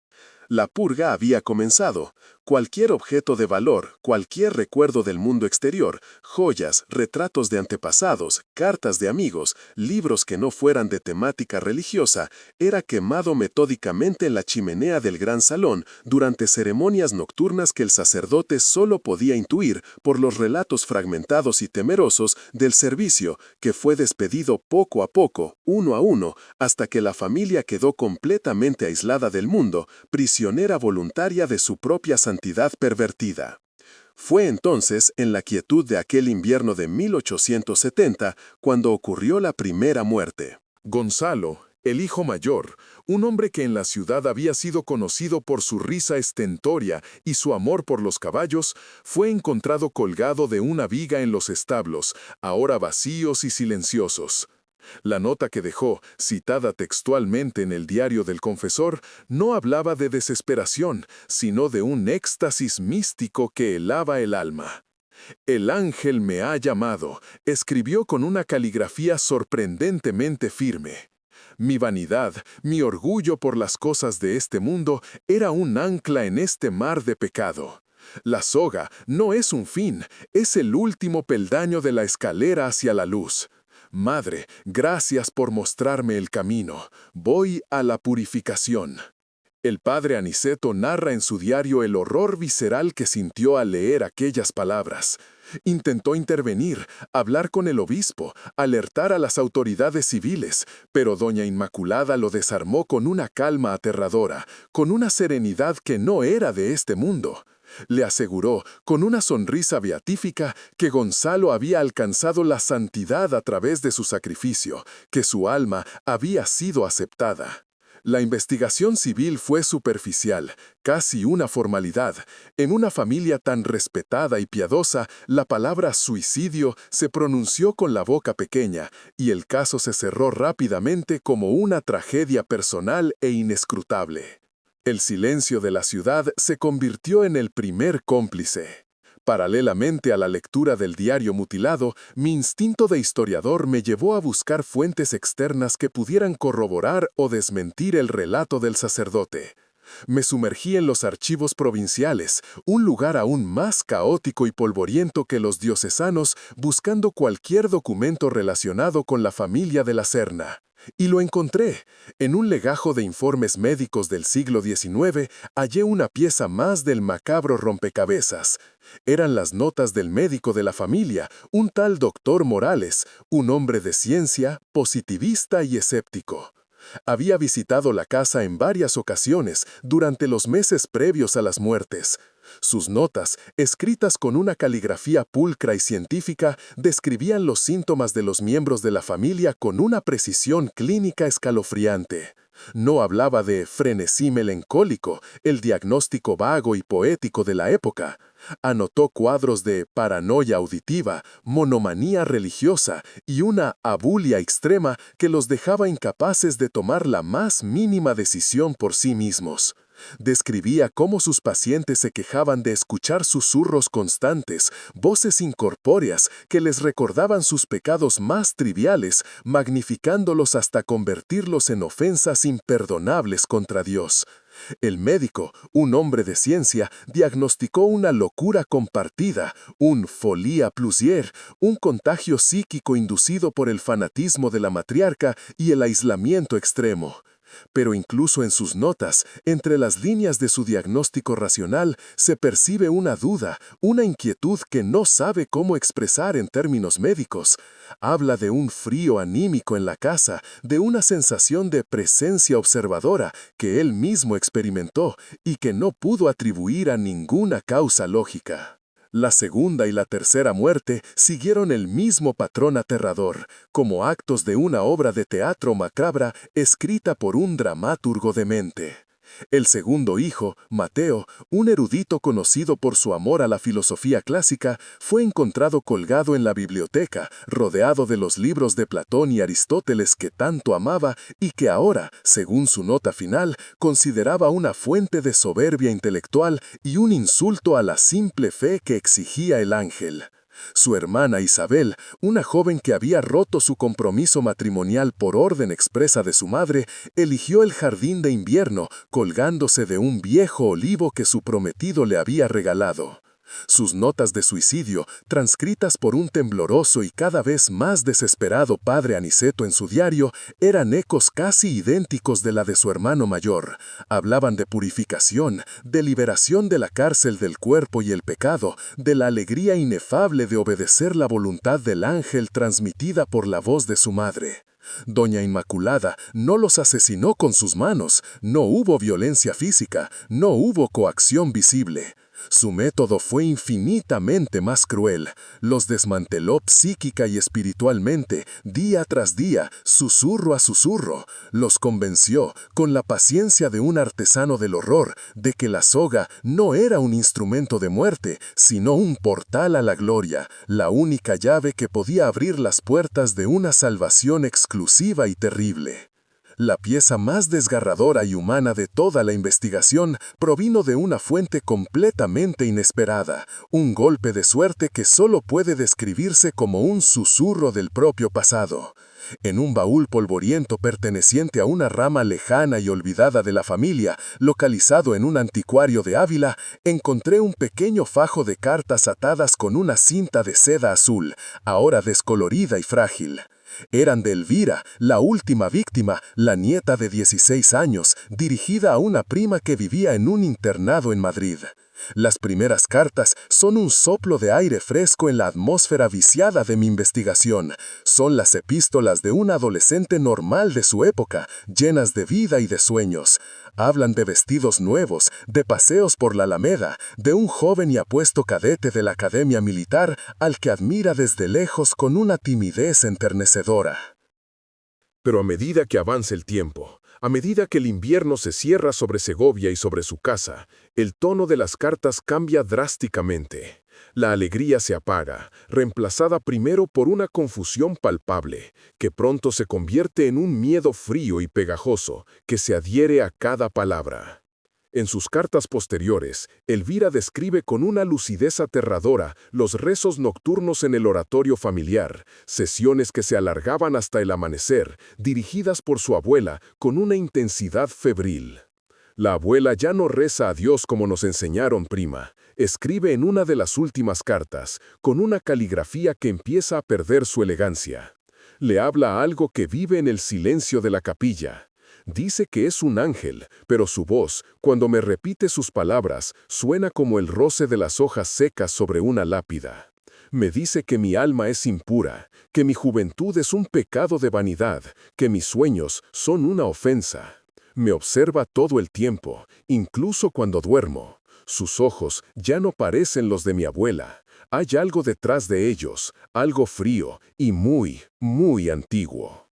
La purga había comenzado. Cualquier objeto de valor, cualquier recuerdo del mundo exterior, joyas, retratos de antepasados, cartas de amigos, libros que no fueran de temática religiosa, era quemado metódicamente en la chimenea del gran salón durante ceremonias nocturnas que el sacerdote solo podía intuir por los relatos fragmentados y temerosos del servicio, que fue despedido poco a poco, uno a uno, hasta que la familia quedó completamente aislada del mundo, prisionera voluntaria de su propia santidad pervertida. Fue entonces, en la quietud de aquel invierno de 1870, cuando ocurrió la primera muerte. Gonzalo, El hijo mayor, un hombre que en la ciudad había sido conocido por su risa estentórea y su amor por los caballos, fue encontrado colgado de una viga en los establos, ahora vacíos y silenciosos. La nota que dejó, citada textualmente en el diario del confesor, no hablaba de desesperación, sino de un éxtasis místico que helaba el alma. «El ángel me ha llamado», escribió con una caligrafía sorprendentemente firme. Mi vanidad, mi orgullo por las cosas de este mundo, era un ancla en este mar de pecado. La soga no es un fin, es el último peldaño de la escalera hacia la luz. Madre, gracias por mostrarme el camino. Voy a la purificación. El padre Aniceto narra en su diario el horror visceral que sintió al leer aquellas palabras. Intentó intervenir, hablar con el obispo, alertar a las autoridades civiles, pero doña Inmaculada lo desarmó con una calma aterradora, con una serenidad que no era de este mundo. Le aseguró, con una sonrisa beatífica, que Gonzalo había alcanzado la santidad a través de su sacrificio, que su alma había sido aceptada. La investigación civil fue superficial, casi una formalidad. En una familia tan respetada y piadosa, la palabra suicidio se pronunció con la boca pequeña, y el caso se cerró rápidamente como una tragedia personal e inescrutable. El silencio de la ciudad se convirtió en el primer cómplice. Paralelamente a la lectura del diario mutilado, mi instinto de historiador me llevó a buscar fuentes externas que pudieran corroborar o desmentir el relato del sacerdote. Me sumergí en los archivos provinciales, un lugar aún más caótico y polvoriento que los diocesanos, buscando cualquier documento relacionado con la familia de la Serna. Y lo encontré. En un legajo de informes médicos del siglo XIX, hallé una pieza más del macabro rompecabezas. Eran las notas del médico de la familia, un tal doctor Morales, un hombre de ciencia, positivista y escéptico. Había visitado la casa en varias ocasiones durante los meses previos a las muertes. Sus notas, escritas con una caligrafía pulcra y científica, describían los síntomas de los miembros de la familia con una precisión clínica escalofriante. No hablaba de frenesí melancólico, el diagnóstico vago y poético de la época. Anotó cuadros de paranoia auditiva, monomanía religiosa y una abulia extrema que los dejaba incapaces de tomar la más mínima decisión por sí mismos. Describía cómo sus pacientes se quejaban de escuchar susurros constantes, voces incorpóreas que les recordaban sus pecados más triviales, magnificándolos hasta convertirlos en ofensas imperdonables contra Dios. El médico, un hombre de ciencia, diagnosticó una locura compartida, un folia plusieurs, un contagio psíquico inducido por el fanatismo de la matriarca y el aislamiento extremo. Pero incluso en sus notas, entre las líneas de su diagnóstico racional, se percibe una duda, una inquietud que no sabe cómo expresar en términos médicos. Habla de un frío anímico en la casa, de una sensación de presencia observadora que él mismo experimentó y que no pudo atribuir a ninguna causa lógica. La segunda y la tercera muerte siguieron el mismo patrón aterrador, como actos de una obra de teatro macabra escrita por un dramaturgo demente. El segundo hijo, Mateo, un erudito conocido por su amor a la filosofía clásica, fue encontrado colgado en la biblioteca, rodeado de los libros de Platón y Aristóteles que tanto amaba y que ahora, según su nota final, consideraba una fuente de soberbia intelectual y un insulto a la simple fe que exigía el ángel. Su hermana Isabel, una joven que había roto su compromiso matrimonial por orden expresa de su madre, eligió el jardín de invierno, colgándose de un viejo olivo que su prometido le había regalado. Sus notas de suicidio, transcritas por un tembloroso y cada vez más desesperado padre Aniceto en su diario, eran ecos casi idénticos de la de su hermano mayor. Hablaban de purificación, de liberación de la cárcel del cuerpo y el pecado, de la alegría inefable de obedecer la voluntad del ángel transmitida por la voz de su madre. Doña Inmaculada no los asesinó con sus manos, no hubo violencia física, no hubo coacción visible. Su método fue infinitamente más cruel. Los desmanteló psíquica y espiritualmente, día tras día, susurro a susurro. Los convenció, con la paciencia de un artesano del horror, de que la soga no era un instrumento de muerte, sino un portal a la gloria, la única llave que podía abrir las puertas de una salvación exclusiva y terrible. La pieza más desgarradora y humana de toda la investigación provino de una fuente completamente inesperada, un golpe de suerte que solo puede describirse como un susurro del propio pasado. En un baúl polvoriento perteneciente a una rama lejana y olvidada de la familia, localizado en un anticuario de Ávila, encontré un pequeño fajo de cartas atadas con una cinta de seda azul, ahora descolorida y frágil. Eran de Elvira, la última víctima, la nieta de 16 años, dirigida a una prima que vivía en un internado en Madrid. Las primeras cartas son un soplo de aire fresco en la atmósfera viciada de mi investigación. Son las epístolas de un adolescente normal de su época, llenas de vida y de sueños. Hablan de vestidos nuevos, de paseos por la Alameda, de un joven y apuesto cadete de la Academia Militar al que admira desde lejos con una timidez enternecedora. Pero a medida que avanza el tiempo, a medida que el invierno se cierra sobre Segovia y sobre su casa, el tono de las cartas cambia drásticamente. La alegría se apaga, reemplazada primero por una confusión palpable, que pronto se convierte en un miedo frío y pegajoso que se adhiere a cada palabra. En sus cartas posteriores, Elvira describe con una lucidez aterradora los rezos nocturnos en el oratorio familiar, sesiones que se alargaban hasta el amanecer, dirigidas por su abuela con una intensidad febril. La abuela ya no reza a Dios como nos enseñaron, prima. Escribe en una de las últimas cartas, con una caligrafía que empieza a perder su elegancia. Le habla a algo que vive en el silencio de la capilla. Dice que es un ángel, pero su voz, cuando me repite sus palabras, suena como el roce de las hojas secas sobre una lápida. Me dice que mi alma es impura, que mi juventud es un pecado de vanidad, que mis sueños son una ofensa. Me observa todo el tiempo, incluso cuando duermo. Sus ojos ya no parecen los de mi abuela. Hay algo detrás de ellos, algo frío y muy, muy antiguo.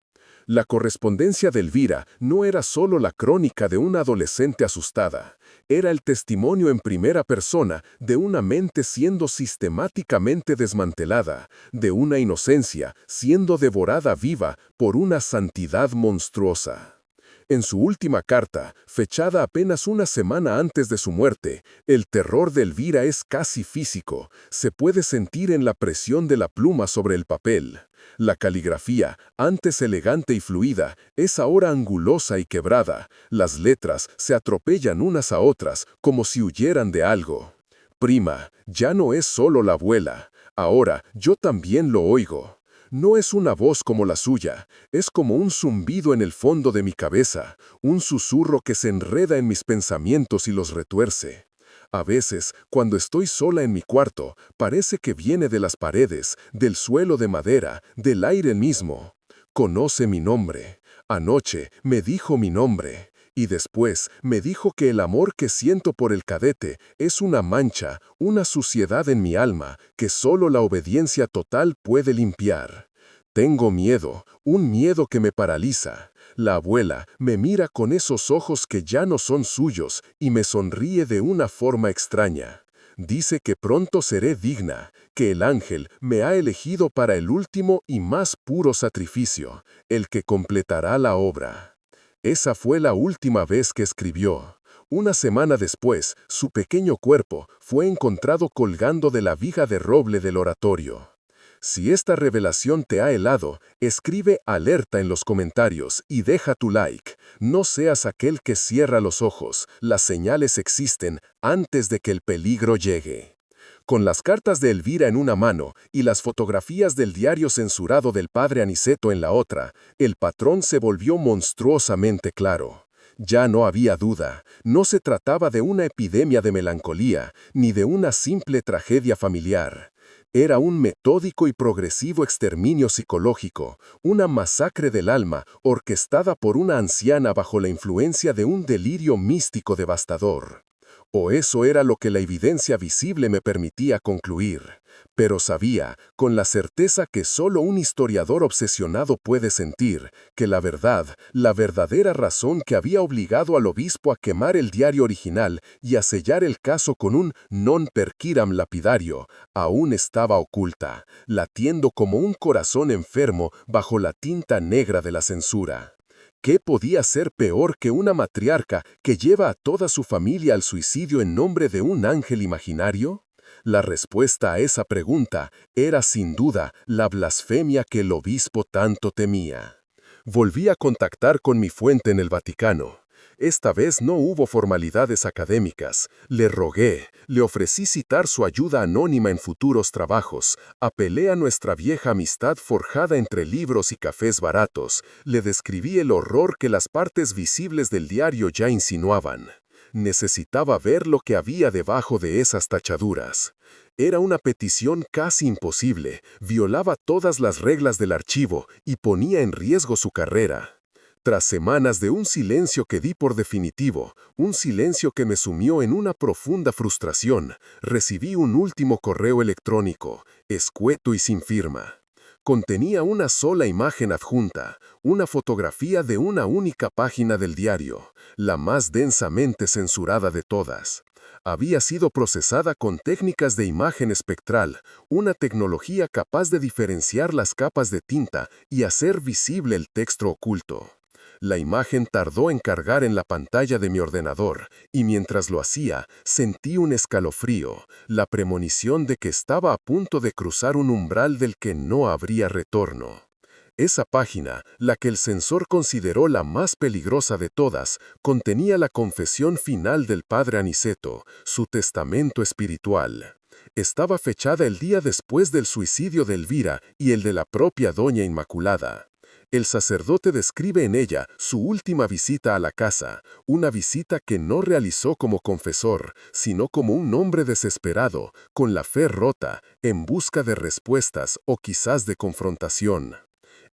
La correspondencia de Elvira no era solo la crónica de una adolescente asustada, era el testimonio en primera persona de una mente siendo sistemáticamente desmantelada, de una inocencia siendo devorada viva por una santidad monstruosa. En su última carta, fechada apenas una semana antes de su muerte, el terror de Elvira es casi físico, se puede sentir en la presión de la pluma sobre el papel. La caligrafía, antes elegante y fluida, es ahora angulosa y quebrada. Las letras se atropellan unas a otras como si huyeran de algo. Prima, ya no es solo la abuela, ahora yo también lo oigo. No es una voz como la suya, es como un zumbido en el fondo de mi cabeza, un susurro que se enreda en mis pensamientos y los retuerce. A veces, cuando estoy sola en mi cuarto, parece que viene de las paredes, del suelo de madera, del aire mismo. Conoce mi nombre. Anoche me dijo mi nombre. Y después me dijo que el amor que siento por el cadete es una mancha, una suciedad en mi alma que solo la obediencia total puede limpiar. Tengo miedo, un miedo que me paraliza. La abuela me mira con esos ojos que ya no son suyos y me sonríe de una forma extraña. Dice que pronto seré digna, que el ángel me ha elegido para el último y más puro sacrificio, el que completará la obra. Esa fue la última vez que escribió. Una semana después, su pequeño cuerpo fue encontrado colgando de la viga de roble del oratorio. Si esta revelación te ha helado, escribe alerta en los comentarios y deja tu like. No seas aquel que cierra los ojos, las señales existen antes de que el peligro llegue. Con las cartas de Elvira en una mano y las fotografías del diario censurado del padre Aniceto en la otra, el patrón se volvió monstruosamente claro. Ya no había duda, no se trataba de una epidemia de melancolía, ni de una simple tragedia familiar. Era un metódico y progresivo exterminio psicológico, una masacre del alma orquestada por una anciana bajo la influencia de un delirio místico devastador. O eso era lo que la evidencia visible me permitía concluir. Pero sabía, con la certeza que solo un historiador obsesionado puede sentir, que la verdadera razón que había obligado al obispo a quemar el diario original y a sellar el caso con un non perquiram lapidario, aún estaba oculta, latiendo como un corazón enfermo bajo la tinta negra de la censura. ¿Qué podía ser peor que una matriarca que lleva a toda su familia al suicidio en nombre de un ángel imaginario? La respuesta a esa pregunta era sin duda la blasfemia que el obispo tanto temía. Volví a contactar con mi fuente en el Vaticano. Esta vez no hubo formalidades académicas. Le rogué, le ofrecí citar su ayuda anónima en futuros trabajos, apelé a nuestra vieja amistad forjada entre libros y cafés baratos, le describí el horror que las partes visibles del diario ya insinuaban. Necesitaba ver lo que había debajo de esas tachaduras. Era una petición casi imposible, violaba todas las reglas del archivo y ponía en riesgo su carrera. Tras semanas de un silencio que di por definitivo, un silencio que me sumió en una profunda frustración, recibí un último correo electrónico, escueto y sin firma. Contenía una sola imagen adjunta, una fotografía de una única página del diario, la más densamente censurada de todas. Había sido procesada con técnicas de imagen espectral, una tecnología capaz de diferenciar las capas de tinta y hacer visible el texto oculto. La imagen tardó en cargar en la pantalla de mi ordenador, y mientras lo hacía, sentí un escalofrío, la premonición de que estaba a punto de cruzar un umbral del que no habría retorno. Esa página, la que el censor consideró la más peligrosa de todas, contenía la confesión final del padre Aniceto, su testamento espiritual. Estaba fechada el día después del suicidio de Elvira y el de la propia Doña Inmaculada. El sacerdote describe en ella su última visita a la casa, una visita que no realizó como confesor, sino como un hombre desesperado, con la fe rota, en busca de respuestas o quizás de confrontación.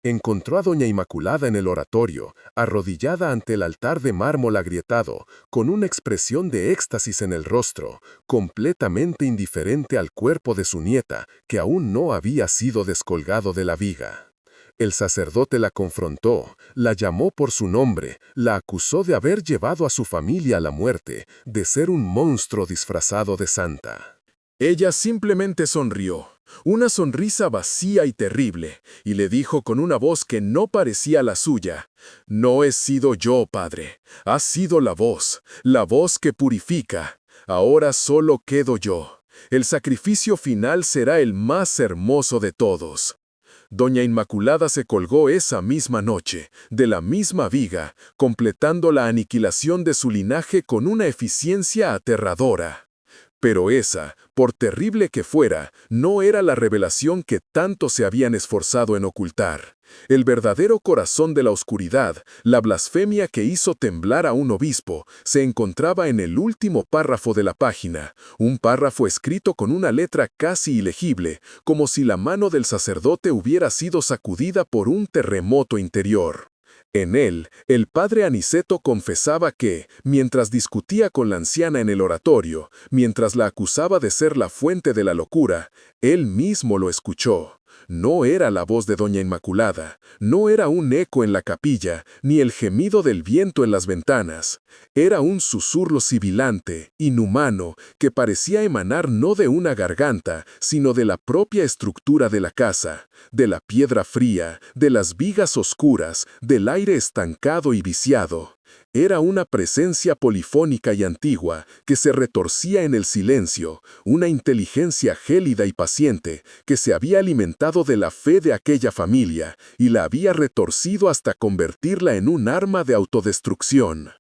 Encontró a Doña Inmaculada en el oratorio, arrodillada ante el altar de mármol agrietado, con una expresión de éxtasis en el rostro, completamente indiferente al cuerpo de su nieta, que aún no había sido descolgado de la viga. El sacerdote la confrontó, la llamó por su nombre, la acusó de haber llevado a su familia a la muerte, de ser un monstruo disfrazado de santa. Ella simplemente sonrió, una sonrisa vacía y terrible, y le dijo con una voz que no parecía la suya: «No he sido yo, padre, ha sido la voz que purifica. Ahora solo quedo yo. El sacrificio final será el más hermoso de todos». Doña Inmaculada se colgó esa misma noche, de la misma viga, completando la aniquilación de su linaje con una eficiencia aterradora. Pero esa, por terrible que fuera, no era la revelación que tanto se habían esforzado en ocultar. El verdadero corazón de la oscuridad, la blasfemia que hizo temblar a un obispo, se encontraba en el último párrafo de la página, un párrafo escrito con una letra casi ilegible, como si la mano del sacerdote hubiera sido sacudida por un terremoto interior. En él, el padre Aniceto confesaba que, mientras discutía con la anciana en el oratorio, mientras la acusaba de ser la fuente de la locura, él mismo lo escuchó. No era la voz de Doña Inmaculada, no era un eco en la capilla, ni el gemido del viento en las ventanas. Era un susurro sibilante, inhumano, que parecía emanar no de una garganta, sino de la propia estructura de la casa, de la piedra fría, de las vigas oscuras, del aire estancado y viciado. Era una presencia polifónica y antigua que se retorcía en el silencio, una inteligencia gélida y paciente que se había alimentado de la fe de aquella familia y la había retorcido hasta convertirla en un arma de autodestrucción.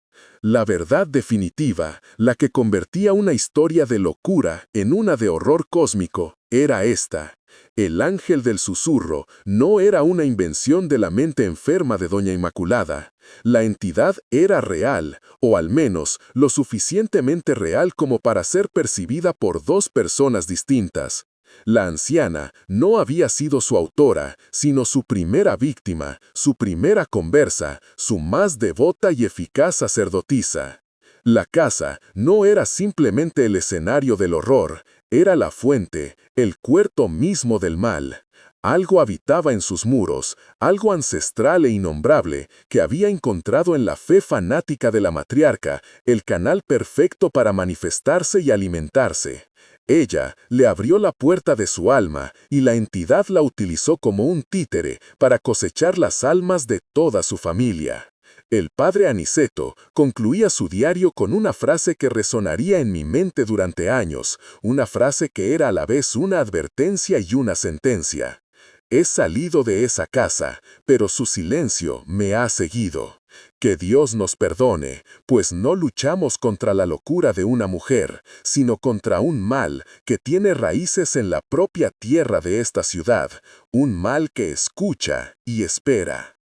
La verdad definitiva, la que convertía una historia de locura en una de horror cósmico, era esta. El ángel del susurro no era una invención de la mente enferma de Doña Inmaculada. La entidad era real, o al menos lo suficientemente real como para ser percibida por dos personas distintas. La anciana no había sido su autora, sino su primera víctima, su primera conversa, su más devota y eficaz sacerdotisa. La casa no era simplemente el escenario del horror, era la fuente, el cuerpo mismo del mal. Algo habitaba en sus muros, algo ancestral e innombrable, que había encontrado en la fe fanática de la matriarca el canal perfecto para manifestarse y alimentarse. Ella le abrió la puerta de su alma y la entidad la utilizó como un títere para cosechar las almas de toda su familia. El padre Aniceto concluía su diario con una frase que resonaría en mi mente durante años, una frase que era a la vez una advertencia y una sentencia. He salido de esa casa, pero su silencio me ha seguido. Que Dios nos perdone, pues no luchamos contra la locura de una mujer, sino contra un mal que tiene raíces en la propia tierra de esta ciudad, un mal que escucha y espera.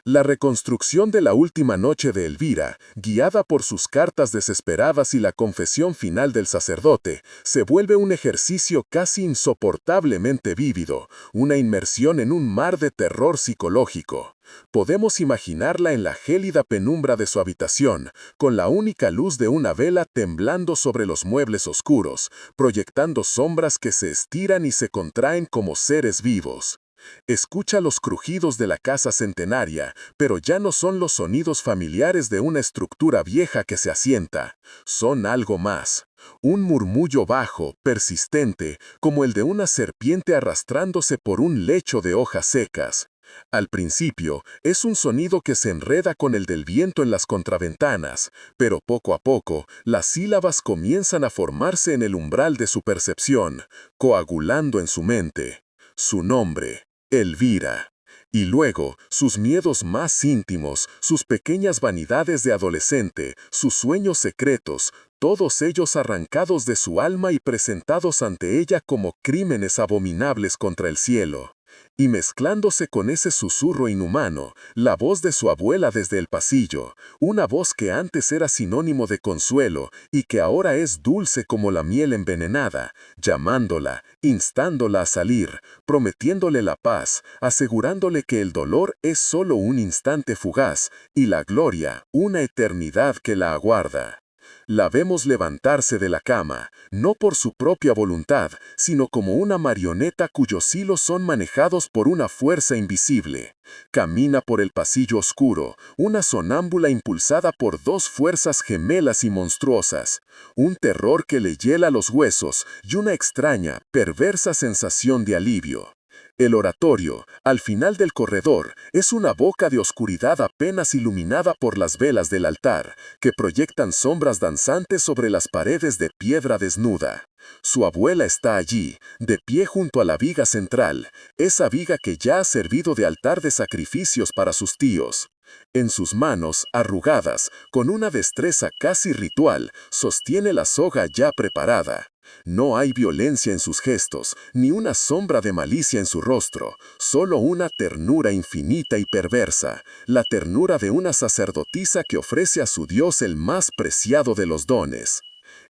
La reconstrucción de la última noche de Elvira, guiada por sus cartas desesperadas y la confesión final del sacerdote, se vuelve un ejercicio casi insoportablemente vívido, una inmersión en un mar de terror psicológico. Podemos imaginarla en la gélida penumbra de su habitación, con la única luz de una vela temblando sobre los muebles oscuros, proyectando sombras que se estiran y se contraen como seres vivos. Escucha los crujidos de la casa centenaria, pero ya no son los sonidos familiares de una estructura vieja que se asienta. Son algo más. Un murmullo bajo, persistente, como el de una serpiente arrastrándose por un lecho de hojas secas. Al principio, es un sonido que se enreda con el del viento en las contraventanas, pero poco a poco, las sílabas comienzan a formarse en el umbral de su percepción, coagulando en su mente. Su nombre. Elvira. Y luego, sus miedos más íntimos, sus pequeñas vanidades de adolescente, sus sueños secretos, todos ellos arrancados de su alma y presentados ante ella como crímenes abominables contra el cielo. Y mezclándose con ese susurro inhumano, la voz de su abuela desde el pasillo, una voz que antes era sinónimo de consuelo y que ahora es dulce como la miel envenenada, llamándola, instándola a salir, prometiéndole la paz, asegurándole que el dolor es solo un instante fugaz y la gloria una eternidad que la aguarda. La vemos levantarse de la cama, no por su propia voluntad, sino como una marioneta cuyos hilos son manejados por una fuerza invisible. Camina por el pasillo oscuro, una sonámbula impulsada por dos fuerzas gemelas y monstruosas, un terror que le hiela los huesos y una extraña, perversa sensación de alivio. El oratorio, al final del corredor, es una boca de oscuridad apenas iluminada por las velas del altar, que proyectan sombras danzantes sobre las paredes de piedra desnuda. Su abuela está allí, de pie junto a la viga central, esa viga que ya ha servido de altar de sacrificios para sus tíos. En sus manos, arrugadas, con una destreza casi ritual, sostiene la soga ya preparada. No hay violencia en sus gestos, ni una sombra de malicia en su rostro, solo una ternura infinita y perversa, la ternura de una sacerdotisa que ofrece a su Dios el más preciado de los dones.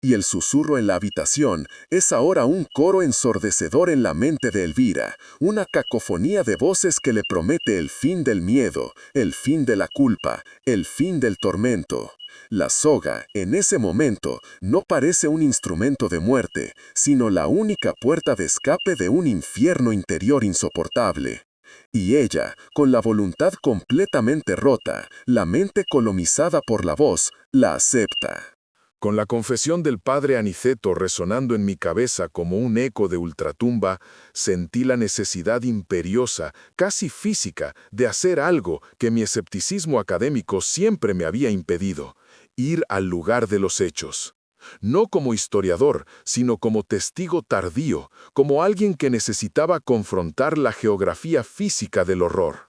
Y el susurro en la habitación es ahora un coro ensordecedor en la mente de Elvira, una cacofonía de voces que le promete el fin del miedo, el fin de la culpa, el fin del tormento. La soga, en ese momento, no parece un instrumento de muerte, sino la única puerta de escape de un infierno interior insoportable. Y ella, con la voluntad completamente rota, la mente colonizada por la voz, la acepta. Con la confesión del padre Aniceto resonando en mi cabeza como un eco de ultratumba, sentí la necesidad imperiosa, casi física, de hacer algo que mi escepticismo académico siempre me había impedido: ir al lugar de los hechos. No como historiador, sino como testigo tardío, como alguien que necesitaba confrontar la geografía física del horror.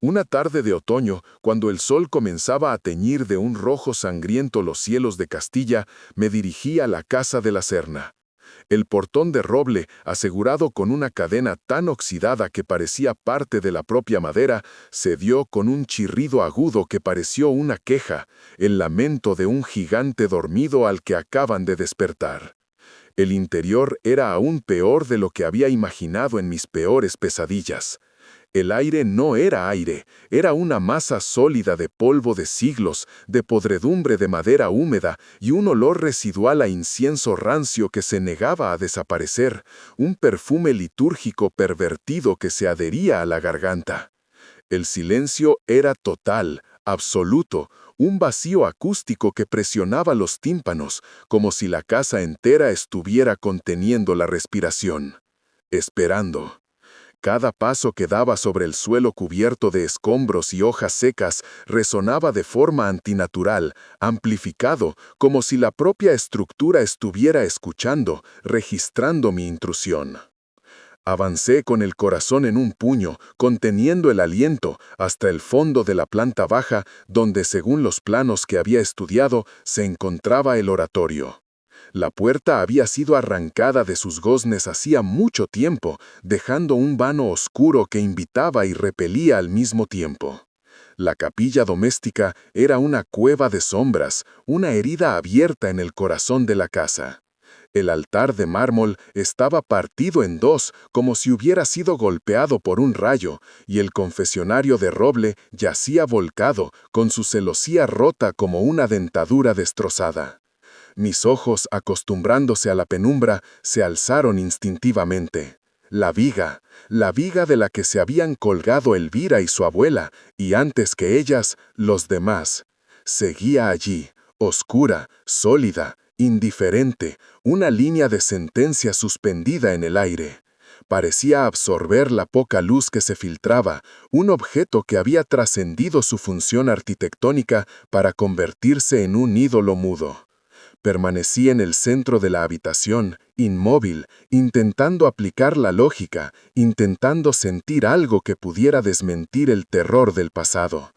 Una tarde de otoño, cuando el sol comenzaba a teñir de un rojo sangriento los cielos de Castilla, me dirigí a la casa de la Serna. El portón de roble, asegurado con una cadena tan oxidada que parecía parte de la propia madera, cedió con un chirrido agudo que pareció una queja, el lamento de un gigante dormido al que acaban de despertar. El interior era aún peor de lo que había imaginado en mis peores pesadillas. El aire no era aire, era una masa sólida de polvo de siglos, de podredumbre de madera húmeda y un olor residual a incienso rancio que se negaba a desaparecer, un perfume litúrgico pervertido que se adhería a la garganta. El silencio era total, absoluto, un vacío acústico que presionaba los tímpanos, como si la casa entera estuviera conteniendo la respiración. Esperando. Cada paso que daba sobre el suelo cubierto de escombros y hojas secas resonaba de forma antinatural, amplificado, como si la propia estructura estuviera escuchando, registrando mi intrusión. Avancé con el corazón en un puño, conteniendo el aliento, hasta el fondo de la planta baja, donde, según los planos que había estudiado, se encontraba el oratorio. La puerta había sido arrancada de sus goznes hacía mucho tiempo, dejando un vano oscuro que invitaba y repelía al mismo tiempo. La capilla doméstica era una cueva de sombras, una herida abierta en el corazón de la casa. El altar de mármol estaba partido en dos, como si hubiera sido golpeado por un rayo, y el confesionario de roble yacía volcado, con su celosía rota como una dentadura destrozada. Mis ojos, acostumbrándose a la penumbra, se alzaron instintivamente. La viga de la que se habían colgado Elvira y su abuela, y antes que ellas, los demás. Seguía allí, oscura, sólida, indiferente, una línea de sentencia suspendida en el aire. Parecía absorber la poca luz que se filtraba, un objeto que había trascendido su función arquitectónica para convertirse en un ídolo mudo. Permanecí en el centro de la habitación, inmóvil, intentando aplicar la lógica, intentando sentir algo que pudiera desmentir el terror del pasado.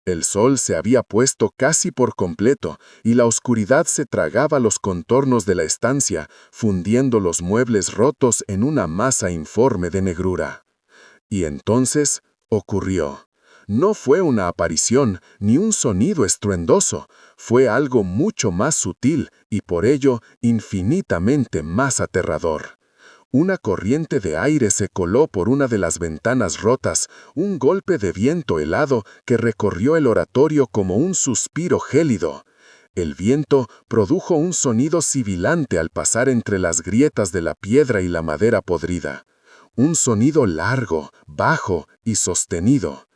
El sol se había puesto casi por completo y la oscuridad se tragaba los contornos de la estancia, fundiendo los muebles rotos en una masa informe de negrura. Y entonces ocurrió. No fue una aparición ni un sonido estruendoso, fue algo mucho más sutil y por ello infinitamente más aterrador. Una corriente de aire se coló por una de las ventanas rotas, un golpe de viento helado que recorrió el oratorio como un suspiro gélido. El viento produjo un sonido sibilante al pasar entre las grietas de la piedra y la madera podrida. Un sonido largo, bajo y sostenido.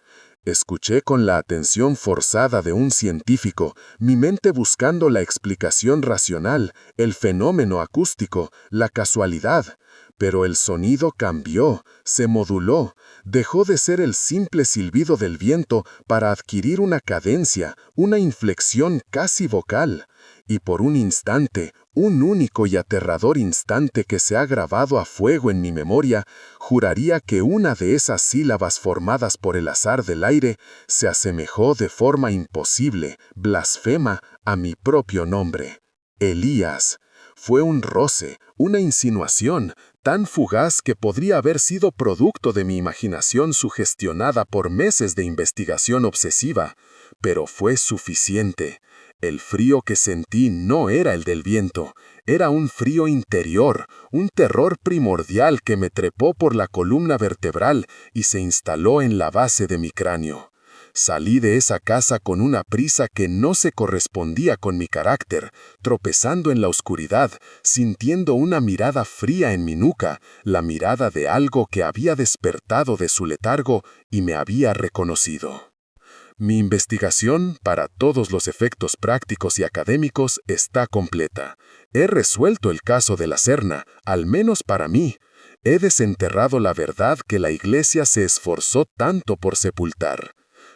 Escuché con la atención forzada de un científico, mi mente buscando la explicación racional, el fenómeno acústico, la casualidad. Pero el sonido cambió, se moduló, dejó de ser el simple silbido del viento para adquirir una cadencia, una inflexión casi vocal. Y por un instante, un único y aterrador instante que se ha grabado a fuego en mi memoria, juraría que una de esas sílabas formadas por el azar del aire se asemejó de forma imposible, blasfema, a mi propio nombre. Elías. Fue un roce, una insinuación, tan fugaz que podría haber sido producto de mi imaginación sugestionada por meses de investigación obsesiva, pero fue suficiente. El frío que sentí no era el del viento, era un frío interior, un terror primordial que me trepó por la columna vertebral y se instaló en la base de mi cráneo. Salí de esa casa con una prisa que no se correspondía con mi carácter, tropezando en la oscuridad, sintiendo una mirada fría en mi nuca, la mirada de algo que había despertado de su letargo y me había reconocido. Mi investigación, para todos los efectos prácticos y académicos, está completa. He resuelto el caso de la Serna, al menos para mí. He desenterrado la verdad que la Iglesia se esforzó tanto por sepultar.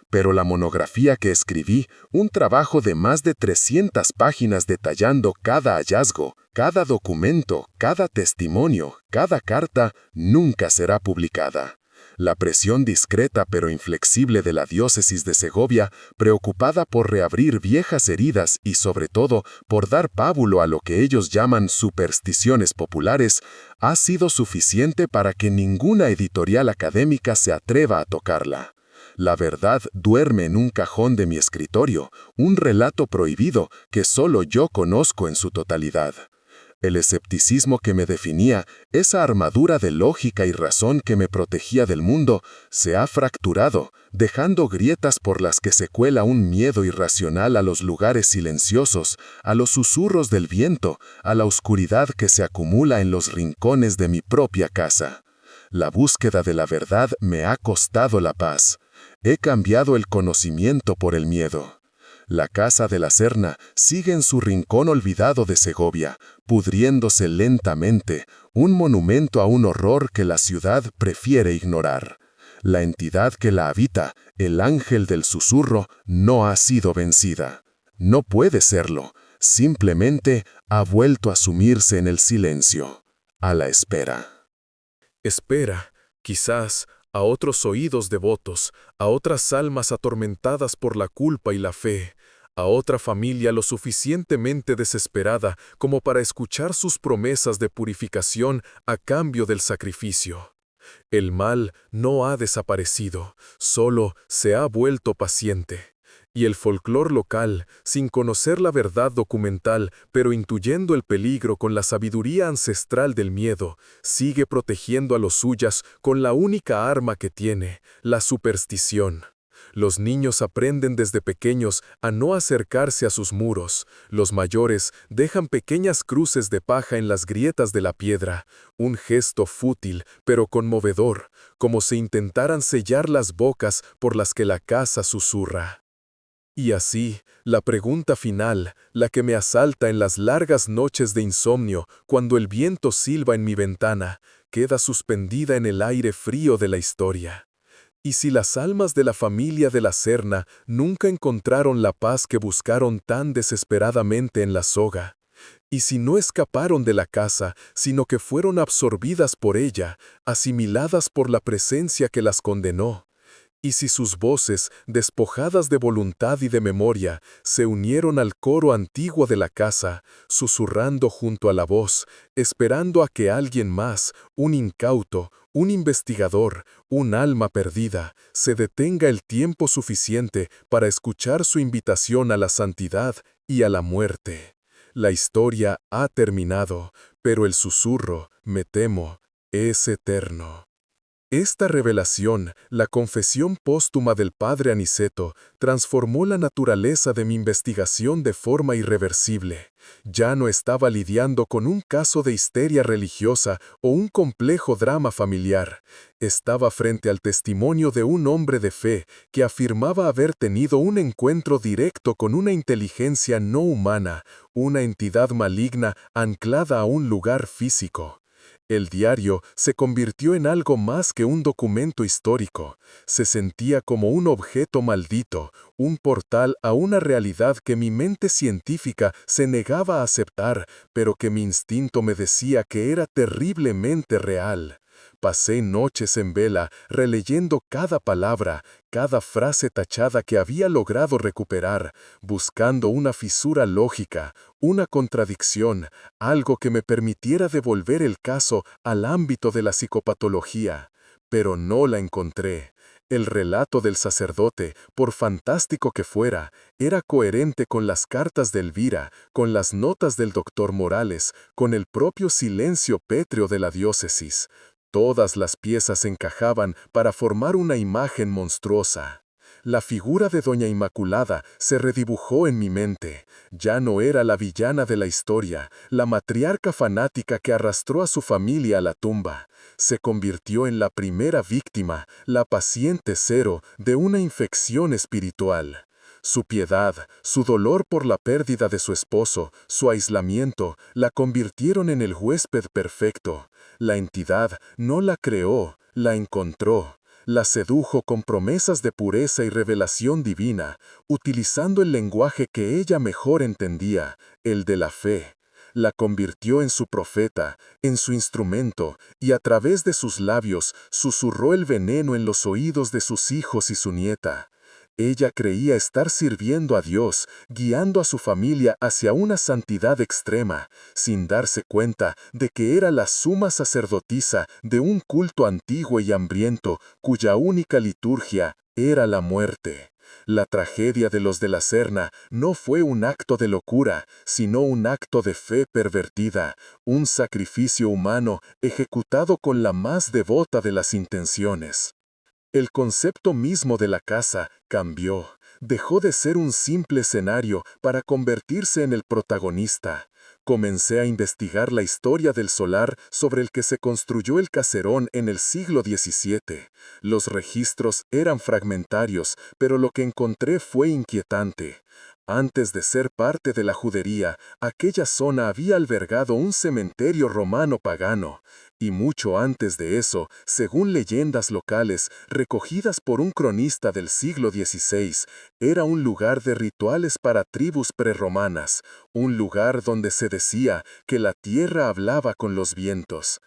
Pero la monografía que escribí, un trabajo de más de 300 páginas detallando cada hallazgo, cada documento, cada testimonio, cada carta, nunca será publicada. La presión discreta pero inflexible de la diócesis de Segovia, preocupada por reabrir viejas heridas y sobre todo por dar pábulo a lo que ellos llaman supersticiones populares, ha sido suficiente para que ninguna editorial académica se atreva a tocarla. La verdad duerme en un cajón de mi escritorio, un relato prohibido que solo yo conozco en su totalidad. El escepticismo que me definía, esa armadura de lógica y razón que me protegía del mundo, se ha fracturado, dejando grietas por las que se cuela un miedo irracional a los lugares silenciosos, a los susurros del viento, a la oscuridad que se acumula en los rincones de mi propia casa. La búsqueda de la verdad me ha costado la paz. He cambiado el conocimiento por el miedo. La casa de la Serna sigue en su rincón olvidado de Segovia, pudriéndose lentamente, un monumento a un horror que la ciudad prefiere ignorar. La entidad que la habita, el ángel del susurro, no ha sido vencida. No puede serlo, simplemente ha vuelto a sumirse en el silencio, a la espera. Espera, quizás, a otros oídos devotos, a otras almas atormentadas por la culpa y la fe, a otra familia lo suficientemente desesperada como para escuchar sus promesas de purificación a cambio del sacrificio. El mal no ha desaparecido, solo se ha vuelto paciente. Y el folclor local, sin conocer la verdad documental, pero intuyendo el peligro con la sabiduría ancestral del miedo, sigue protegiendo a los suyos con la única arma que tiene, la superstición. Los niños aprenden desde pequeños a no acercarse a sus muros. Los mayores dejan pequeñas cruces de paja en las grietas de la piedra, un gesto fútil pero conmovedor, como si intentaran sellar las bocas por las que la casa susurra. Y así, la pregunta final, la que me asalta en las largas noches de insomnio, cuando el viento silba en mi ventana, queda suspendida en el aire frío de la historia. ¿Y si las almas de la familia de la Serna nunca encontraron la paz que buscaron tan desesperadamente en la soga? ¿Y si no escaparon de la casa, sino que fueron absorbidas por ella, asimiladas por la presencia que las condenó? ¿Y si sus voces, despojadas de voluntad y de memoria, se unieron al coro antiguo de la casa, susurrando junto a la voz, esperando a que alguien más, un incauto, un investigador, un alma perdida, se detenga el tiempo suficiente para escuchar su invitación a la santidad y a la muerte? La historia ha terminado, pero el susurro, me temo, es eterno. Esta revelación, la confesión póstuma del padre Aniceto, transformó la naturaleza de mi investigación de forma irreversible. Ya no estaba lidiando con un caso de histeria religiosa o un complejo drama familiar. Estaba frente al testimonio de un hombre de fe que afirmaba haber tenido un encuentro directo con una inteligencia no humana, una entidad maligna anclada a un lugar físico. El diario se convirtió en algo más que un documento histórico. Se sentía como un objeto maldito, un portal a una realidad que mi mente científica se negaba a aceptar, pero que mi instinto me decía que era terriblemente real. Pasé noches en vela, releyendo cada palabra, cada frase tachada que había logrado recuperar, buscando una fisura lógica, una contradicción, algo que me permitiera devolver el caso al ámbito de la psicopatología. Pero no la encontré. El relato del sacerdote, por fantástico que fuera, era coherente con las cartas de Elvira, con las notas del doctor Morales, con el propio silencio pétreo de la diócesis. Todas las piezas encajaban para formar una imagen monstruosa. La figura de Doña Inmaculada se redibujó en mi mente. Ya no era la villana de la historia, la matriarca fanática que arrastró a su familia a la tumba. Se convirtió en la primera víctima, la paciente cero de una infección espiritual. Su piedad, su dolor por la pérdida de su esposo, su aislamiento, la convirtieron en el huésped perfecto. La entidad no la creó, la encontró. La sedujo con promesas de pureza y revelación divina, utilizando el lenguaje que ella mejor entendía, el de la fe. La convirtió en su profeta, en su instrumento, y a través de sus labios susurró el veneno en los oídos de sus hijos y su nieta. Ella creía estar sirviendo a Dios, guiando a su familia hacia una santidad extrema, sin darse cuenta de que era la suma sacerdotisa de un culto antiguo y hambriento, cuya única liturgia era la muerte. La tragedia de los de la Serna no fue un acto de locura, sino un acto de fe pervertida, un sacrificio humano ejecutado con la más devota de las intenciones. El concepto mismo de la casa cambió, dejó de ser un simple escenario para convertirse en el protagonista. Comencé a investigar la historia del solar sobre el que se construyó el caserón en el siglo XVII. Los registros eran fragmentarios, pero lo que encontré fue inquietante. Antes de ser parte de la judería, aquella zona había albergado un cementerio romano pagano, y mucho antes de eso, según leyendas locales recogidas por un cronista del siglo XVI, era un lugar de rituales para tribus prerromanas, un lugar donde se decía que la tierra hablaba con los vientos.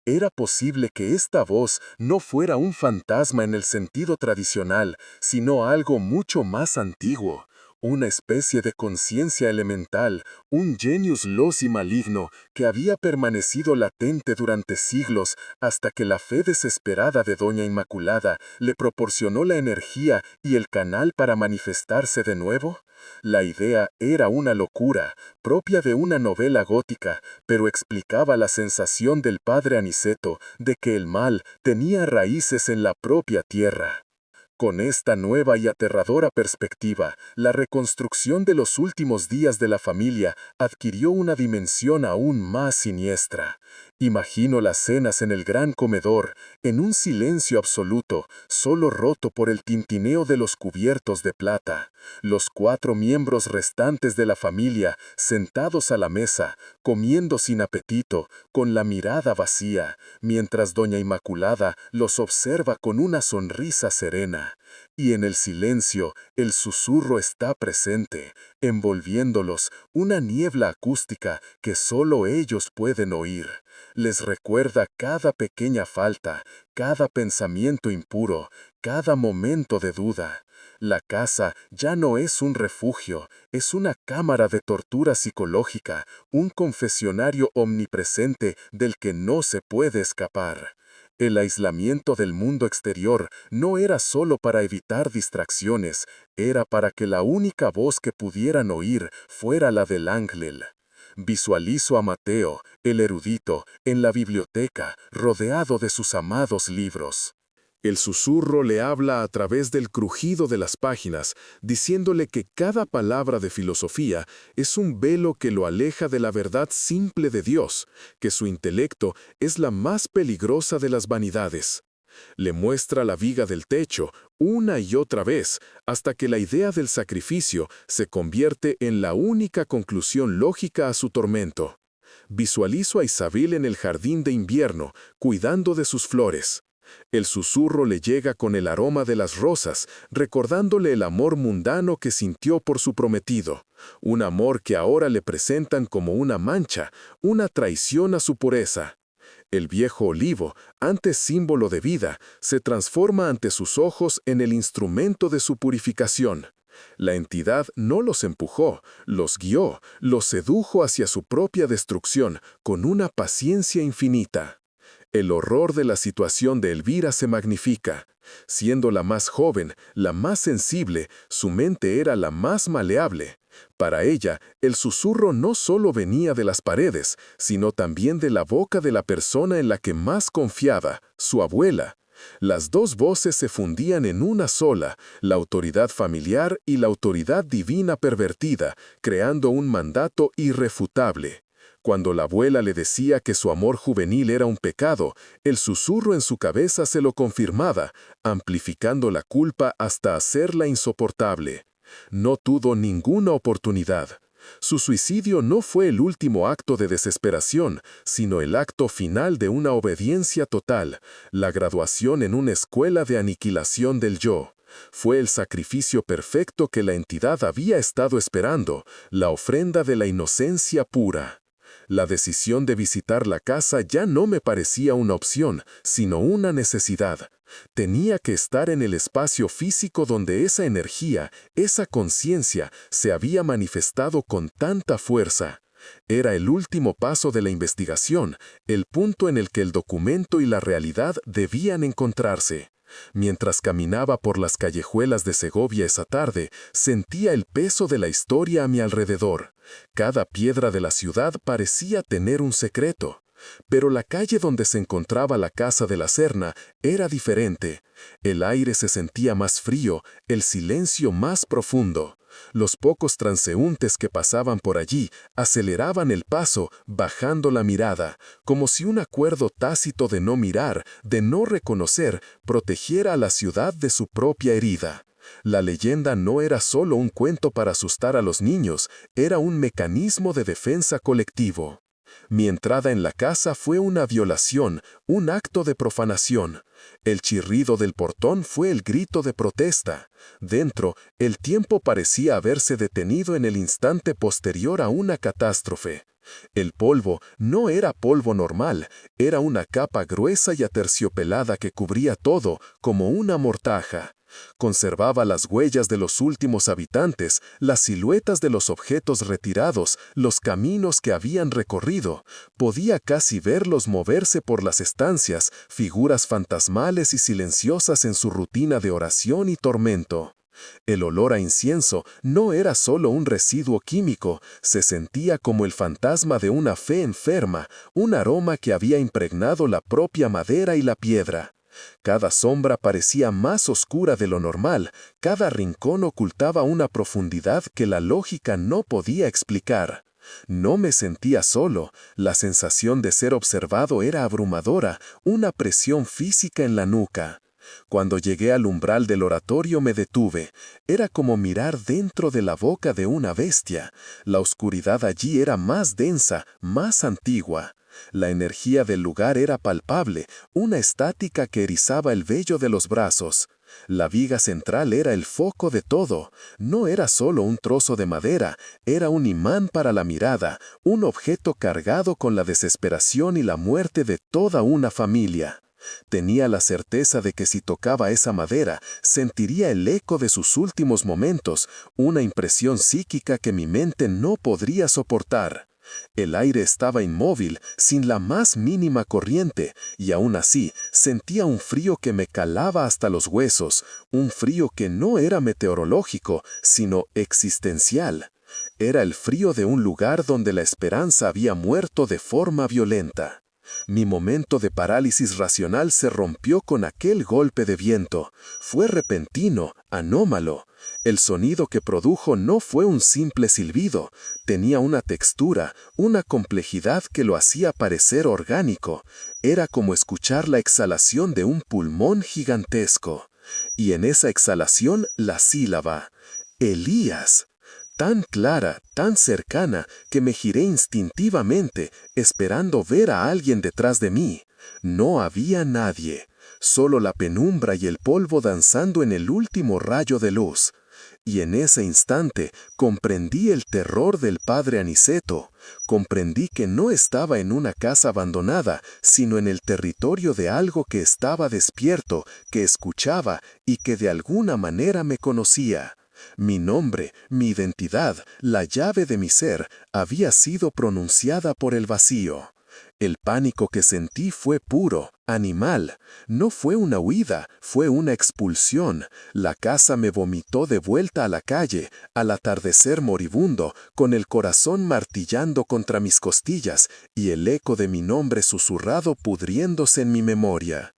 Era posible que esta voz no fuera un fantasma en el sentido tradicional, sino algo mucho más antiguo, una especie de conciencia elemental, un genius loci maligno que había permanecido latente durante siglos hasta que la fe desesperada de Doña Inmaculada le proporcionó la energía y el canal para manifestarse de nuevo. La idea era una locura, propia de una novela gótica, pero explicaba la sensación del padre Aniceto de que el mal tenía raíces en la propia tierra. Con esta nueva y aterradora perspectiva, la reconstrucción de los últimos días de la familia adquirió una dimensión aún más siniestra. Imagino las cenas en el gran comedor, en un silencio absoluto, solo roto por el tintineo de los cubiertos de plata. Los 4 miembros restantes de la familia, sentados a la mesa, comiendo sin apetito, con la mirada vacía, mientras Doña Inmaculada los observa con una sonrisa serena. Y en el silencio, el susurro está presente, envolviéndolos, una niebla acústica que solo ellos pueden oír. Les recuerda cada pequeña falta, cada pensamiento impuro, cada momento de duda. La casa ya no es un refugio, es una cámara de tortura psicológica, un confesionario omnipresente del que no se puede escapar. El aislamiento del mundo exterior no era solo para evitar distracciones, era para que la única voz que pudieran oír fuera la del ángel. Visualizo a Mateo, el erudito, en la biblioteca, rodeado de sus amados libros. El susurro le habla a través del crujido de las páginas, diciéndole que cada palabra de filosofía es un velo que lo aleja de la verdad simple de Dios, que su intelecto es la más peligrosa de las vanidades. Le muestra la viga del techo una y otra vez, hasta que la idea del sacrificio se convierte en la única conclusión lógica a su tormento. Visualizo a Isabel en el jardín de invierno, cuidando de sus flores. El susurro le llega con el aroma de las rosas, recordándole el amor mundano que sintió por su prometido, un amor que ahora le presentan como una mancha, una traición a su pureza. El viejo olivo, antes símbolo de vida, se transforma ante sus ojos en el instrumento de su purificación. La entidad no los empujó, los guió, los sedujo hacia su propia destrucción con una paciencia infinita. El horror de la situación de Elvira se magnifica. Siendo la más joven, la más sensible, su mente era la más maleable. Para ella, el susurro no solo venía de las paredes, sino también de la boca de la persona en la que más confiaba, su abuela. Las dos voces se fundían en una sola, la autoridad familiar y la autoridad divina pervertida, creando un mandato irrefutable. Cuando la abuela le decía que su amor juvenil era un pecado, el susurro en su cabeza se lo confirmaba, amplificando la culpa hasta hacerla insoportable. No tuvo ninguna oportunidad. Su suicidio no fue el último acto de desesperación, sino el acto final de una obediencia total, la graduación en una escuela de aniquilación del yo. Fue el sacrificio perfecto que la entidad había estado esperando, la ofrenda de la inocencia pura. La decisión de visitar la casa ya no me parecía una opción, sino una necesidad. Tenía que estar en el espacio físico donde esa energía, esa conciencia, se había manifestado con tanta fuerza. Era el último paso de la investigación, el punto en el que el documento y la realidad debían encontrarse. Mientras caminaba por las callejuelas de Segovia esa tarde, sentía el peso de la historia a mi alrededor. Cada piedra de la ciudad parecía tener un secreto. Pero la calle donde se encontraba la casa de la Serna era diferente. El aire se sentía más frío, el silencio más profundo. Los pocos transeúntes que pasaban por allí aceleraban el paso, bajando la mirada, como si un acuerdo tácito de no mirar, de no reconocer, protegiera a la ciudad de su propia herida. La leyenda no era solo un cuento para asustar a los niños, era un mecanismo de defensa colectivo. Mi entrada en la casa fue una violación, un acto de profanación. El chirrido del portón fue el grito de protesta. Dentro, el tiempo parecía haberse detenido en el instante posterior a una catástrofe. El polvo no era polvo normal, era una capa gruesa y aterciopelada que cubría todo, como una mortaja. Conservaba las huellas de los últimos habitantes, las siluetas de los objetos retirados, los caminos que habían recorrido. Podía casi verlos moverse por las estancias, figuras fantasmales y silenciosas en su rutina de oración y tormento. El olor a incienso no era solo un residuo químico, se sentía como el fantasma de una fe enferma, un aroma que había impregnado la propia madera y la piedra. Cada sombra parecía más oscura de lo normal, cada rincón ocultaba una profundidad que la lógica no podía explicar. No me sentía solo, la sensación de ser observado era abrumadora, una presión física en la nuca. Cuando llegué al umbral del oratorio me detuve. Era como mirar dentro de la boca de una bestia. La oscuridad allí era más densa, más antigua. La energía del lugar era palpable, una estática que erizaba el vello de los brazos. La viga central era el foco de todo. No era solo un trozo de madera, era un imán para la mirada, un objeto cargado con la desesperación y la muerte de toda una familia. Tenía la certeza de que si tocaba esa madera, sentiría el eco de sus últimos momentos, una impresión psíquica que mi mente no podría soportar. El aire estaba inmóvil, sin la más mínima corriente, y aún así sentía un frío que me calaba hasta los huesos, un frío que no era meteorológico, sino existencial. Era el frío de un lugar donde la esperanza había muerto de forma violenta. Mi momento de parálisis racional se rompió con aquel golpe de viento. Fue repentino, anómalo. El sonido que produjo no fue un simple silbido, tenía una textura, una complejidad que lo hacía parecer orgánico. Era como escuchar la exhalación de un pulmón gigantesco. Y en esa exhalación la sílaba, Elías. Tan clara, tan cercana, que me giré instintivamente, esperando ver a alguien detrás de mí. No había nadie, solo la penumbra y el polvo danzando en el último rayo de luz. Y en ese instante comprendí el terror del padre Aniceto. Comprendí que no estaba en una casa abandonada, sino en el territorio de algo que estaba despierto, que escuchaba y que de alguna manera me conocía. Mi nombre, mi identidad, la llave de mi ser, había sido pronunciada por el vacío. El pánico que sentí fue puro, animal. No fue una huida, fue una expulsión. La casa me vomitó de vuelta a la calle, al atardecer moribundo, con el corazón martillando contra mis costillas y el eco de mi nombre susurrado pudriéndose en mi memoria.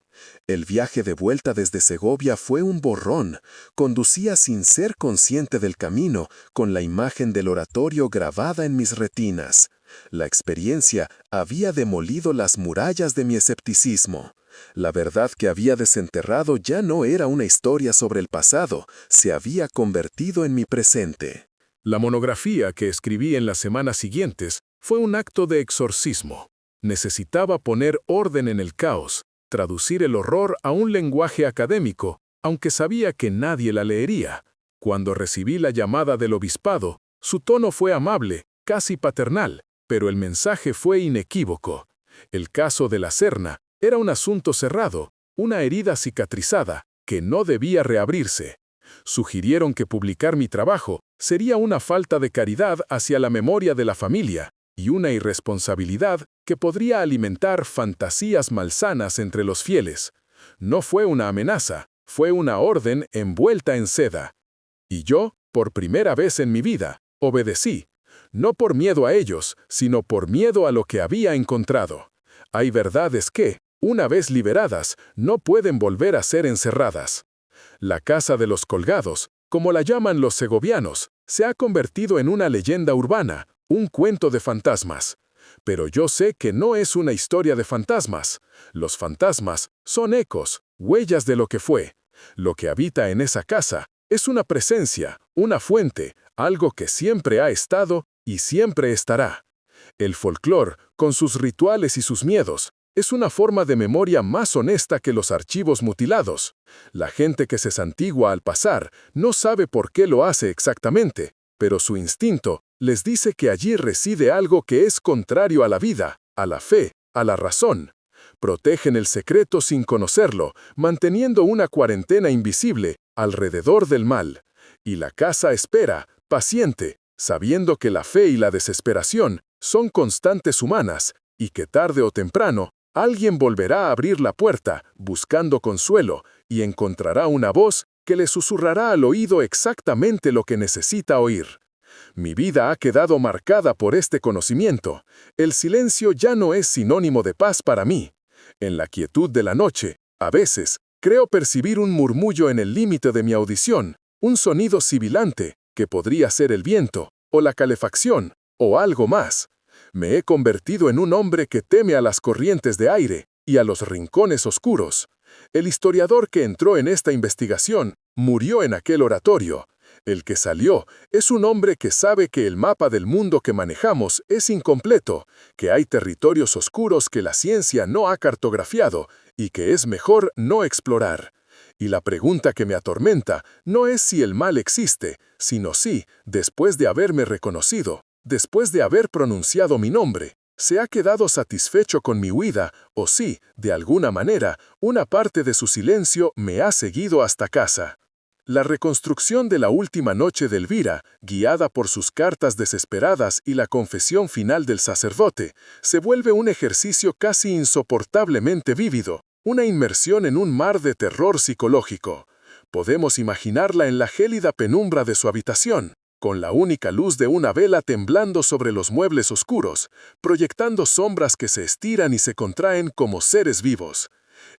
El viaje de vuelta desde Segovia fue un borrón. Conducía sin ser consciente del camino, con la imagen del oratorio grabada en mis retinas. La experiencia había demolido las murallas de mi escepticismo. La verdad que había desenterrado ya no era una historia sobre el pasado, se había convertido en mi presente. La monografía que escribí en las semanas siguientes fue un acto de exorcismo. Necesitaba poner orden en el caos, traducir el horror a un lenguaje académico, aunque sabía que nadie la leería. Cuando recibí la llamada del obispado, su tono fue amable, casi paternal, pero el mensaje fue inequívoco. El caso de la Serna era un asunto cerrado, una herida cicatrizada, que no debía reabrirse. Sugirieron que publicar mi trabajo sería una falta de caridad hacia la memoria de la familia y una irresponsabilidad que podría alimentar fantasías malsanas entre los fieles. No fue una amenaza, fue una orden envuelta en seda. Y yo, por primera vez en mi vida, obedecí. No por miedo a ellos, sino por miedo a lo que había encontrado. Hay verdades que, una vez liberadas, no pueden volver a ser encerradas. La Casa de los Colgados, como la llaman los segovianos, se ha convertido en una leyenda urbana, un cuento de fantasmas. Pero yo sé que no es una historia de fantasmas. Los fantasmas son ecos, huellas de lo que fue. Lo que habita en esa casa es una presencia, una fuente, algo que siempre ha estado y siempre estará. El folclore, con sus rituales y sus miedos, es una forma de memoria más honesta que los archivos mutilados. La gente que se santigua al pasar no sabe por qué lo hace exactamente, pero su instinto les dice que allí reside algo que es contrario a la vida, a la fe, a la razón. Protegen el secreto sin conocerlo, manteniendo una cuarentena invisible alrededor del mal. Y la casa espera, paciente, sabiendo que la fe y la desesperación son constantes humanas, y que tarde o temprano, alguien volverá a abrir la puerta, buscando consuelo, y encontrará una voz que le susurrará al oído exactamente lo que necesita oír. Mi vida ha quedado marcada por este conocimiento. El silencio ya no es sinónimo de paz para mí. En la quietud de la noche, a veces, creo percibir un murmullo en el límite de mi audición, un sonido sibilante, que podría ser el viento, o la calefacción, o algo más. Me he convertido en un hombre que teme a las corrientes de aire y a los rincones oscuros. El historiador que entró en esta investigación murió en aquel oratorio. El que salió es un hombre que sabe que el mapa del mundo que manejamos es incompleto, que hay territorios oscuros que la ciencia no ha cartografiado y que es mejor no explorar. Y la pregunta que me atormenta no es si el mal existe, sino si, después de haberme reconocido, después de haber pronunciado mi nombre, se ha quedado satisfecho con mi huida, o si, de alguna manera, una parte de su silencio me ha seguido hasta casa. La reconstrucción de la última noche de Elvira, guiada por sus cartas desesperadas y la confesión final del sacerdote, se vuelve un ejercicio casi insoportablemente vívido, una inmersión en un mar de terror psicológico. Podemos imaginarla en la gélida penumbra de su habitación, con la única luz de una vela temblando sobre los muebles oscuros, proyectando sombras que se estiran y se contraen como seres vivos.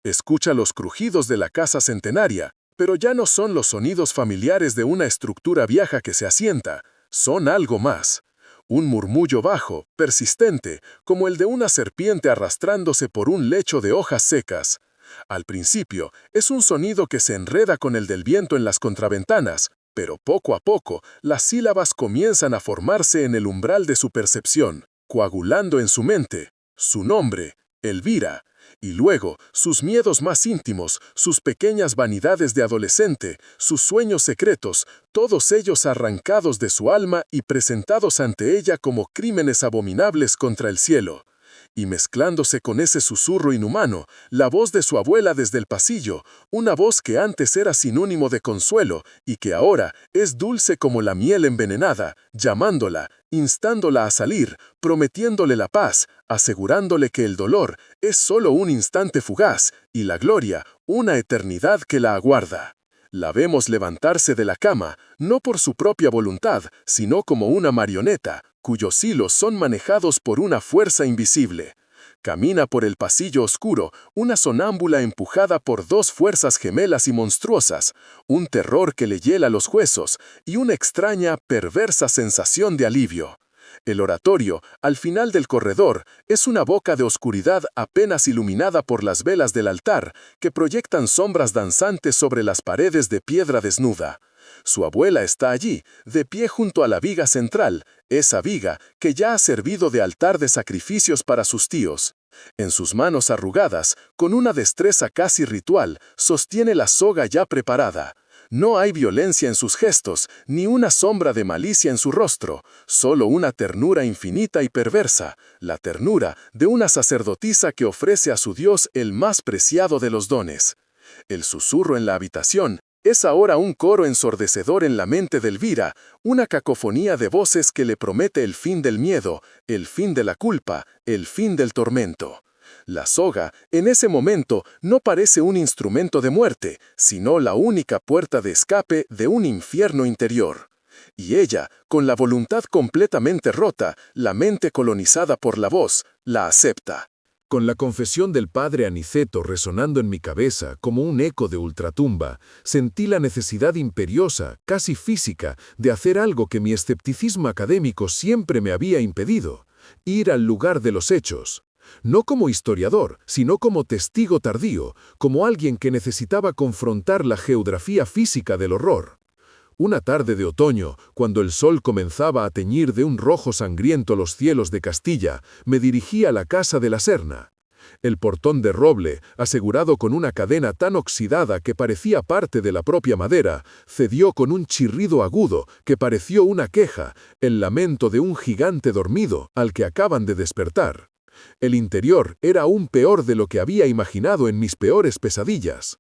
Escucha los crujidos de la casa centenaria, pero ya no son los sonidos familiares de una estructura vieja que se asienta, son algo más. Un murmullo bajo, persistente, como el de una serpiente arrastrándose por un lecho de hojas secas. Al principio, es un sonido que se enreda con el del viento en las contraventanas, pero poco a poco, las sílabas comienzan a formarse en el umbral de su percepción, coagulando en su mente. Su nombre, Elvira, y luego sus miedos más íntimos, sus pequeñas vanidades de adolescente, sus sueños secretos, todos ellos arrancados de su alma y presentados ante ella como crímenes abominables contra el cielo. Y mezclándose con ese susurro inhumano, la voz de su abuela desde el pasillo, una voz que antes era sinónimo de consuelo y que ahora es dulce como la miel envenenada, llamándola, instándola a salir, prometiéndole la paz, asegurándole que el dolor es solo un instante fugaz y la gloria una eternidad que la aguarda. La vemos levantarse de la cama, no por su propia voluntad, sino como una marioneta, cuyos hilos son manejados por una fuerza invisible. Camina por el pasillo oscuro, una sonámbula empujada por dos fuerzas gemelas y monstruosas, un terror que le hiela los huesos y una extraña, perversa sensación de alivio. El oratorio, al final del corredor, es una boca de oscuridad apenas iluminada por las velas del altar, que proyectan sombras danzantes sobre las paredes de piedra desnuda. Su abuela está allí, de pie junto a la viga central, esa viga que ya ha servido de altar de sacrificios para sus tíos. En sus manos arrugadas, con una destreza casi ritual, sostiene la soga ya preparada. No hay violencia en sus gestos, ni una sombra de malicia en su rostro, solo una ternura infinita y perversa, la ternura de una sacerdotisa que ofrece a su Dios el más preciado de los dones. El susurro en la habitación es ahora un coro ensordecedor en la mente de Elvira, una cacofonía de voces que le promete el fin del miedo, el fin de la culpa, el fin del tormento. La soga, en ese momento, no parece un instrumento de muerte, sino la única puerta de escape de un infierno interior. Y ella, con la voluntad completamente rota, la mente colonizada por la voz, la acepta. Con la confesión del padre Aniceto resonando en mi cabeza como un eco de ultratumba, sentí la necesidad imperiosa, casi física, de hacer algo que mi escepticismo académico siempre me había impedido: ir al lugar de los hechos. No como historiador, sino como testigo tardío, como alguien que necesitaba confrontar la geografía física del horror. Una tarde de otoño, cuando el sol comenzaba a teñir de un rojo sangriento los cielos de Castilla, me dirigí a la casa de la Serna. El portón de roble, asegurado con una cadena tan oxidada que parecía parte de la propia madera, cedió con un chirrido agudo que pareció una queja, el lamento de un gigante dormido al que acaban de despertar. El interior era aún peor de lo que había imaginado en mis peores pesadillas.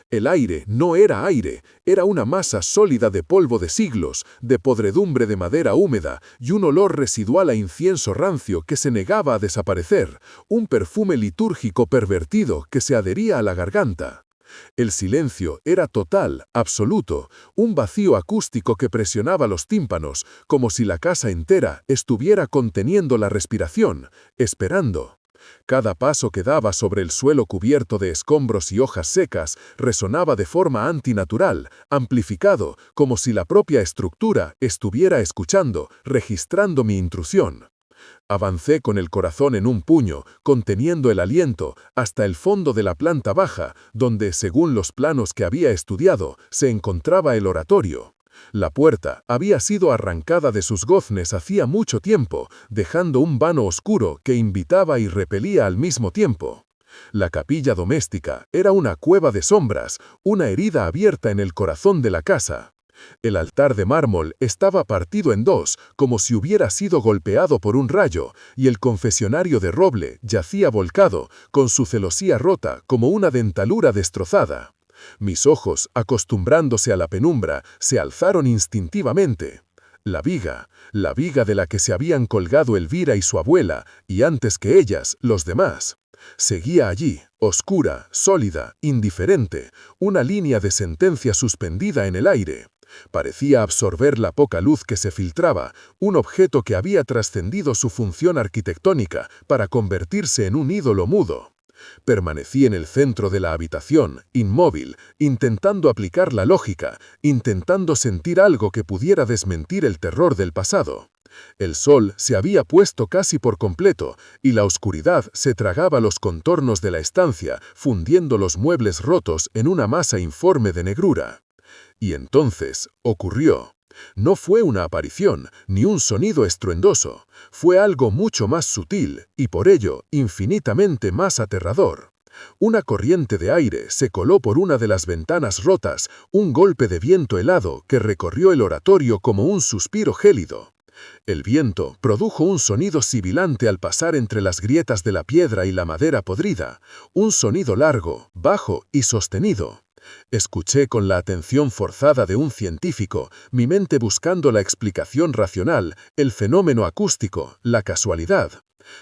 El aire no era aire, era una masa sólida de polvo de siglos, de podredumbre de madera húmeda y un olor residual a incienso rancio que se negaba a desaparecer, un perfume litúrgico pervertido que se adhería a la garganta. El silencio era total, absoluto, un vacío acústico que presionaba los tímpanos, como si la casa entera estuviera conteniendo la respiración, esperando. Cada paso que daba sobre el suelo cubierto de escombros y hojas secas resonaba de forma antinatural, amplificado, como si la propia estructura estuviera escuchando, registrando mi intrusión. Avancé con el corazón en un puño, conteniendo el aliento, hasta el fondo de la planta baja, donde, según los planos que había estudiado, se encontraba el oratorio. La puerta había sido arrancada de sus goznes hacía mucho tiempo, dejando un vano oscuro que invitaba y repelía al mismo tiempo. La capilla doméstica era una cueva de sombras, una herida abierta en el corazón de la casa. El altar de mármol estaba partido en dos, como si hubiera sido golpeado por un rayo, y el confesionario de roble yacía volcado, con su celosía rota como una dentadura destrozada. Mis ojos, acostumbrándose a la penumbra, se alzaron instintivamente. La viga de la que se habían colgado Elvira y su abuela, y antes que ellas, los demás. Seguía allí, oscura, sólida, indiferente, una línea de sentencia suspendida en el aire. Parecía absorber la poca luz que se filtraba, un objeto que había trascendido su función arquitectónica para convertirse en un ídolo mudo. Permanecí en el centro de la habitación, inmóvil, intentando aplicar la lógica, intentando sentir algo que pudiera desmentir el terror del pasado. El sol se había puesto casi por completo, y la oscuridad se tragaba los contornos de la estancia, fundiendo los muebles rotos en una masa informe de negrura. Y entonces ocurrió. No fue una aparición, ni un sonido estruendoso. Fue algo mucho más sutil y, por ello, infinitamente más aterrador. Una corriente de aire se coló por una de las ventanas rotas, un golpe de viento helado que recorrió el oratorio como un suspiro gélido. El viento produjo un sonido sibilante al pasar entre las grietas de la piedra y la madera podrida, un sonido largo, bajo y sostenido. Escuché con la atención forzada de un científico, mi mente buscando la explicación racional, el fenómeno acústico, la casualidad.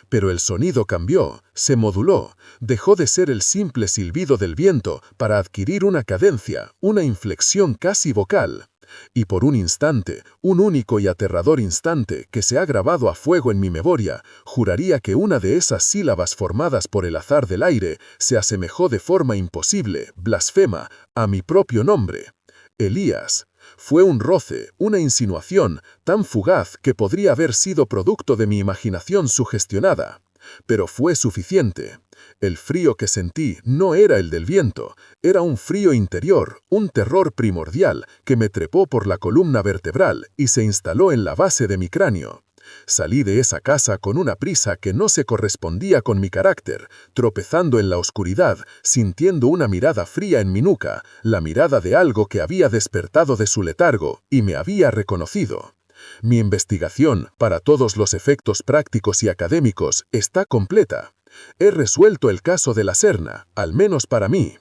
Pero el sonido cambió, se moduló, dejó de ser el simple silbido del viento para adquirir una cadencia, una inflexión casi vocal. Y por un instante, un único y aterrador instante que se ha grabado a fuego en mi memoria, juraría que una de esas sílabas formadas por el azar del aire se asemejó de forma imposible, blasfema, a mi propio nombre. Elías. Fue un roce, una insinuación, tan fugaz que podría haber sido producto de mi imaginación sugestionada. Pero fue suficiente. El frío que sentí no era el del viento, era un frío interior, un terror primordial que me trepó por la columna vertebral y se instaló en la base de mi cráneo. Salí de esa casa con una prisa que no se correspondía con mi carácter, tropezando en la oscuridad, sintiendo una mirada fría en mi nuca, la mirada de algo que había despertado de su letargo y me había reconocido. Mi investigación, para todos los efectos prácticos y académicos, está completa. He resuelto el caso de la Serna, al menos para mí.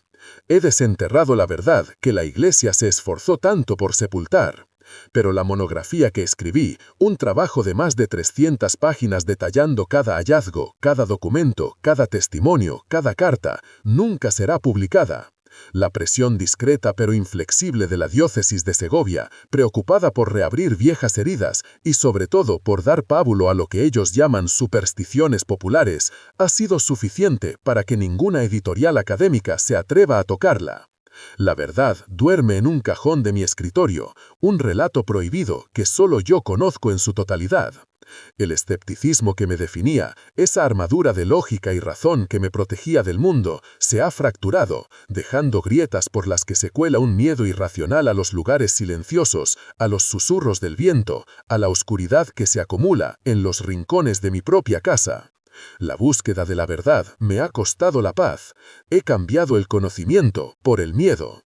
He desenterrado la verdad que la Iglesia se esforzó tanto por sepultar. Pero la monografía que escribí, un trabajo de más de 300 páginas detallando cada hallazgo, cada documento, cada testimonio, cada carta, nunca será publicada. La presión discreta pero inflexible de la diócesis de Segovia, preocupada por reabrir viejas heridas y sobre todo por dar pábulo a lo que ellos llaman supersticiones populares, ha sido suficiente para que ninguna editorial académica se atreva a tocarla. La verdad duerme en un cajón de mi escritorio, un relato prohibido que solo yo conozco en su totalidad. El escepticismo que me definía, esa armadura de lógica y razón que me protegía del mundo, se ha fracturado, dejando grietas por las que se cuela un miedo irracional a los lugares silenciosos, a los susurros del viento, a la oscuridad que se acumula en los rincones de mi propia casa. La búsqueda de la verdad me ha costado la paz. He cambiado el conocimiento por el miedo.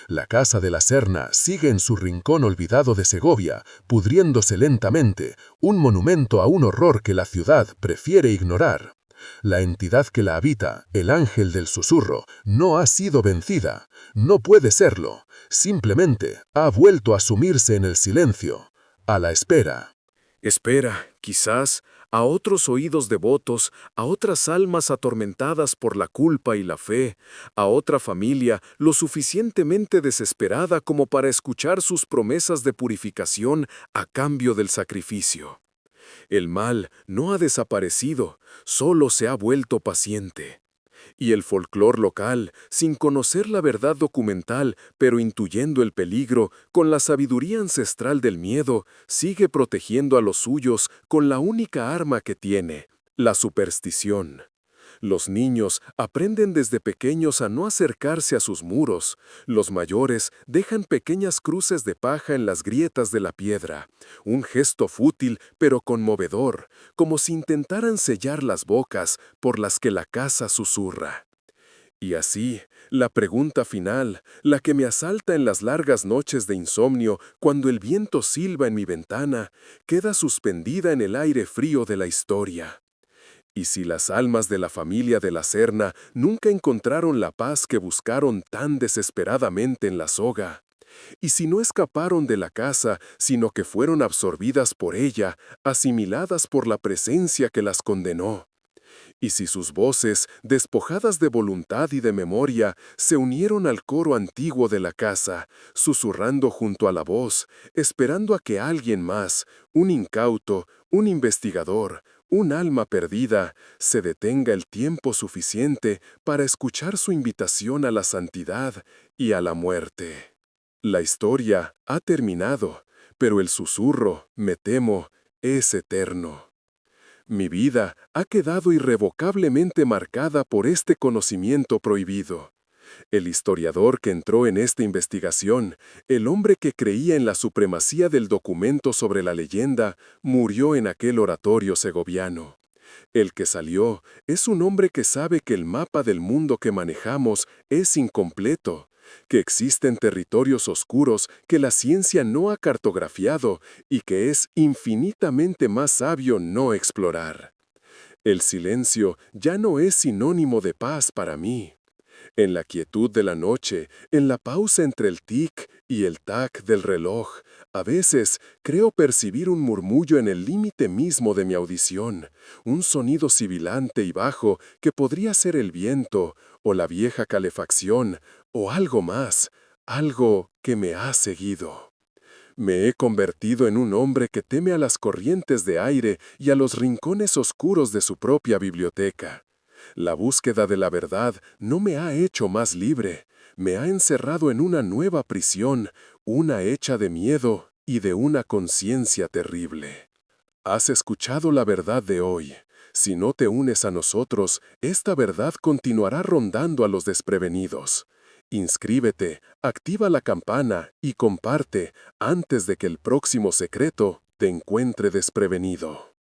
La casa de la Serna sigue en su rincón olvidado de Segovia, pudriéndose lentamente, un monumento a un horror que la ciudad prefiere ignorar. La entidad que la habita, el ángel del susurro, no ha sido vencida, no puede serlo, simplemente ha vuelto a sumirse en el silencio, a la espera. Espera, quizás, a otros oídos devotos, a otras almas atormentadas por la culpa y la fe, a otra familia lo suficientemente desesperada como para escuchar sus promesas de purificación a cambio del sacrificio. El mal no ha desaparecido, solo se ha vuelto paciente. Y el folclor local, sin conocer la verdad documental, pero intuyendo el peligro, con la sabiduría ancestral del miedo, sigue protegiendo a los suyos con la única arma que tiene, la superstición. Los niños aprenden desde pequeños a no acercarse a sus muros. Los mayores dejan pequeñas cruces de paja en las grietas de la piedra. Un gesto fútil pero conmovedor, como si intentaran sellar las bocas por las que la casa susurra. Y así, la pregunta final, la que me asalta en las largas noches de insomnio cuando el viento silba en mi ventana, queda suspendida en el aire frío de la historia. Y si las almas de la familia de la Serna nunca encontraron la paz que buscaron tan desesperadamente en la soga, y si no escaparon de la casa, sino que fueron absorbidas por ella, asimiladas por la presencia que las condenó, y si sus voces, despojadas de voluntad y de memoria, se unieron al coro antiguo de la casa, susurrando junto a la voz, esperando a que alguien más, un incauto, un investigador, un alma perdida, se detenga el tiempo suficiente para escuchar su invitación a la santidad y a la muerte. La historia ha terminado, pero el susurro, me temo, es eterno. Mi vida ha quedado irrevocablemente marcada por este conocimiento prohibido. El historiador que entró en esta investigación, el hombre que creía en la supremacía del documento sobre la leyenda, murió en aquel oratorio segoviano. El que salió es un hombre que sabe que el mapa del mundo que manejamos es incompleto, que existen territorios oscuros que la ciencia no ha cartografiado y que es infinitamente más sabio no explorar. El silencio ya no es sinónimo de paz para mí. En la quietud de la noche, en la pausa entre el tic y el tac del reloj, a veces creo percibir un murmullo en el límite mismo de mi audición, un sonido sibilante y bajo que podría ser el viento, o la vieja calefacción, o algo más, algo que me ha seguido. Me he convertido en un hombre que teme a las corrientes de aire y a los rincones oscuros de su propia biblioteca. La búsqueda de la verdad no me ha hecho más libre, me ha encerrado en una nueva prisión, una hecha de miedo y de una conciencia terrible. Has escuchado la verdad de hoy. Si no te unes a nosotros, esta verdad continuará rondando a los desprevenidos. Inscríbete, activa la campana y comparte antes de que el próximo secreto te encuentre desprevenido.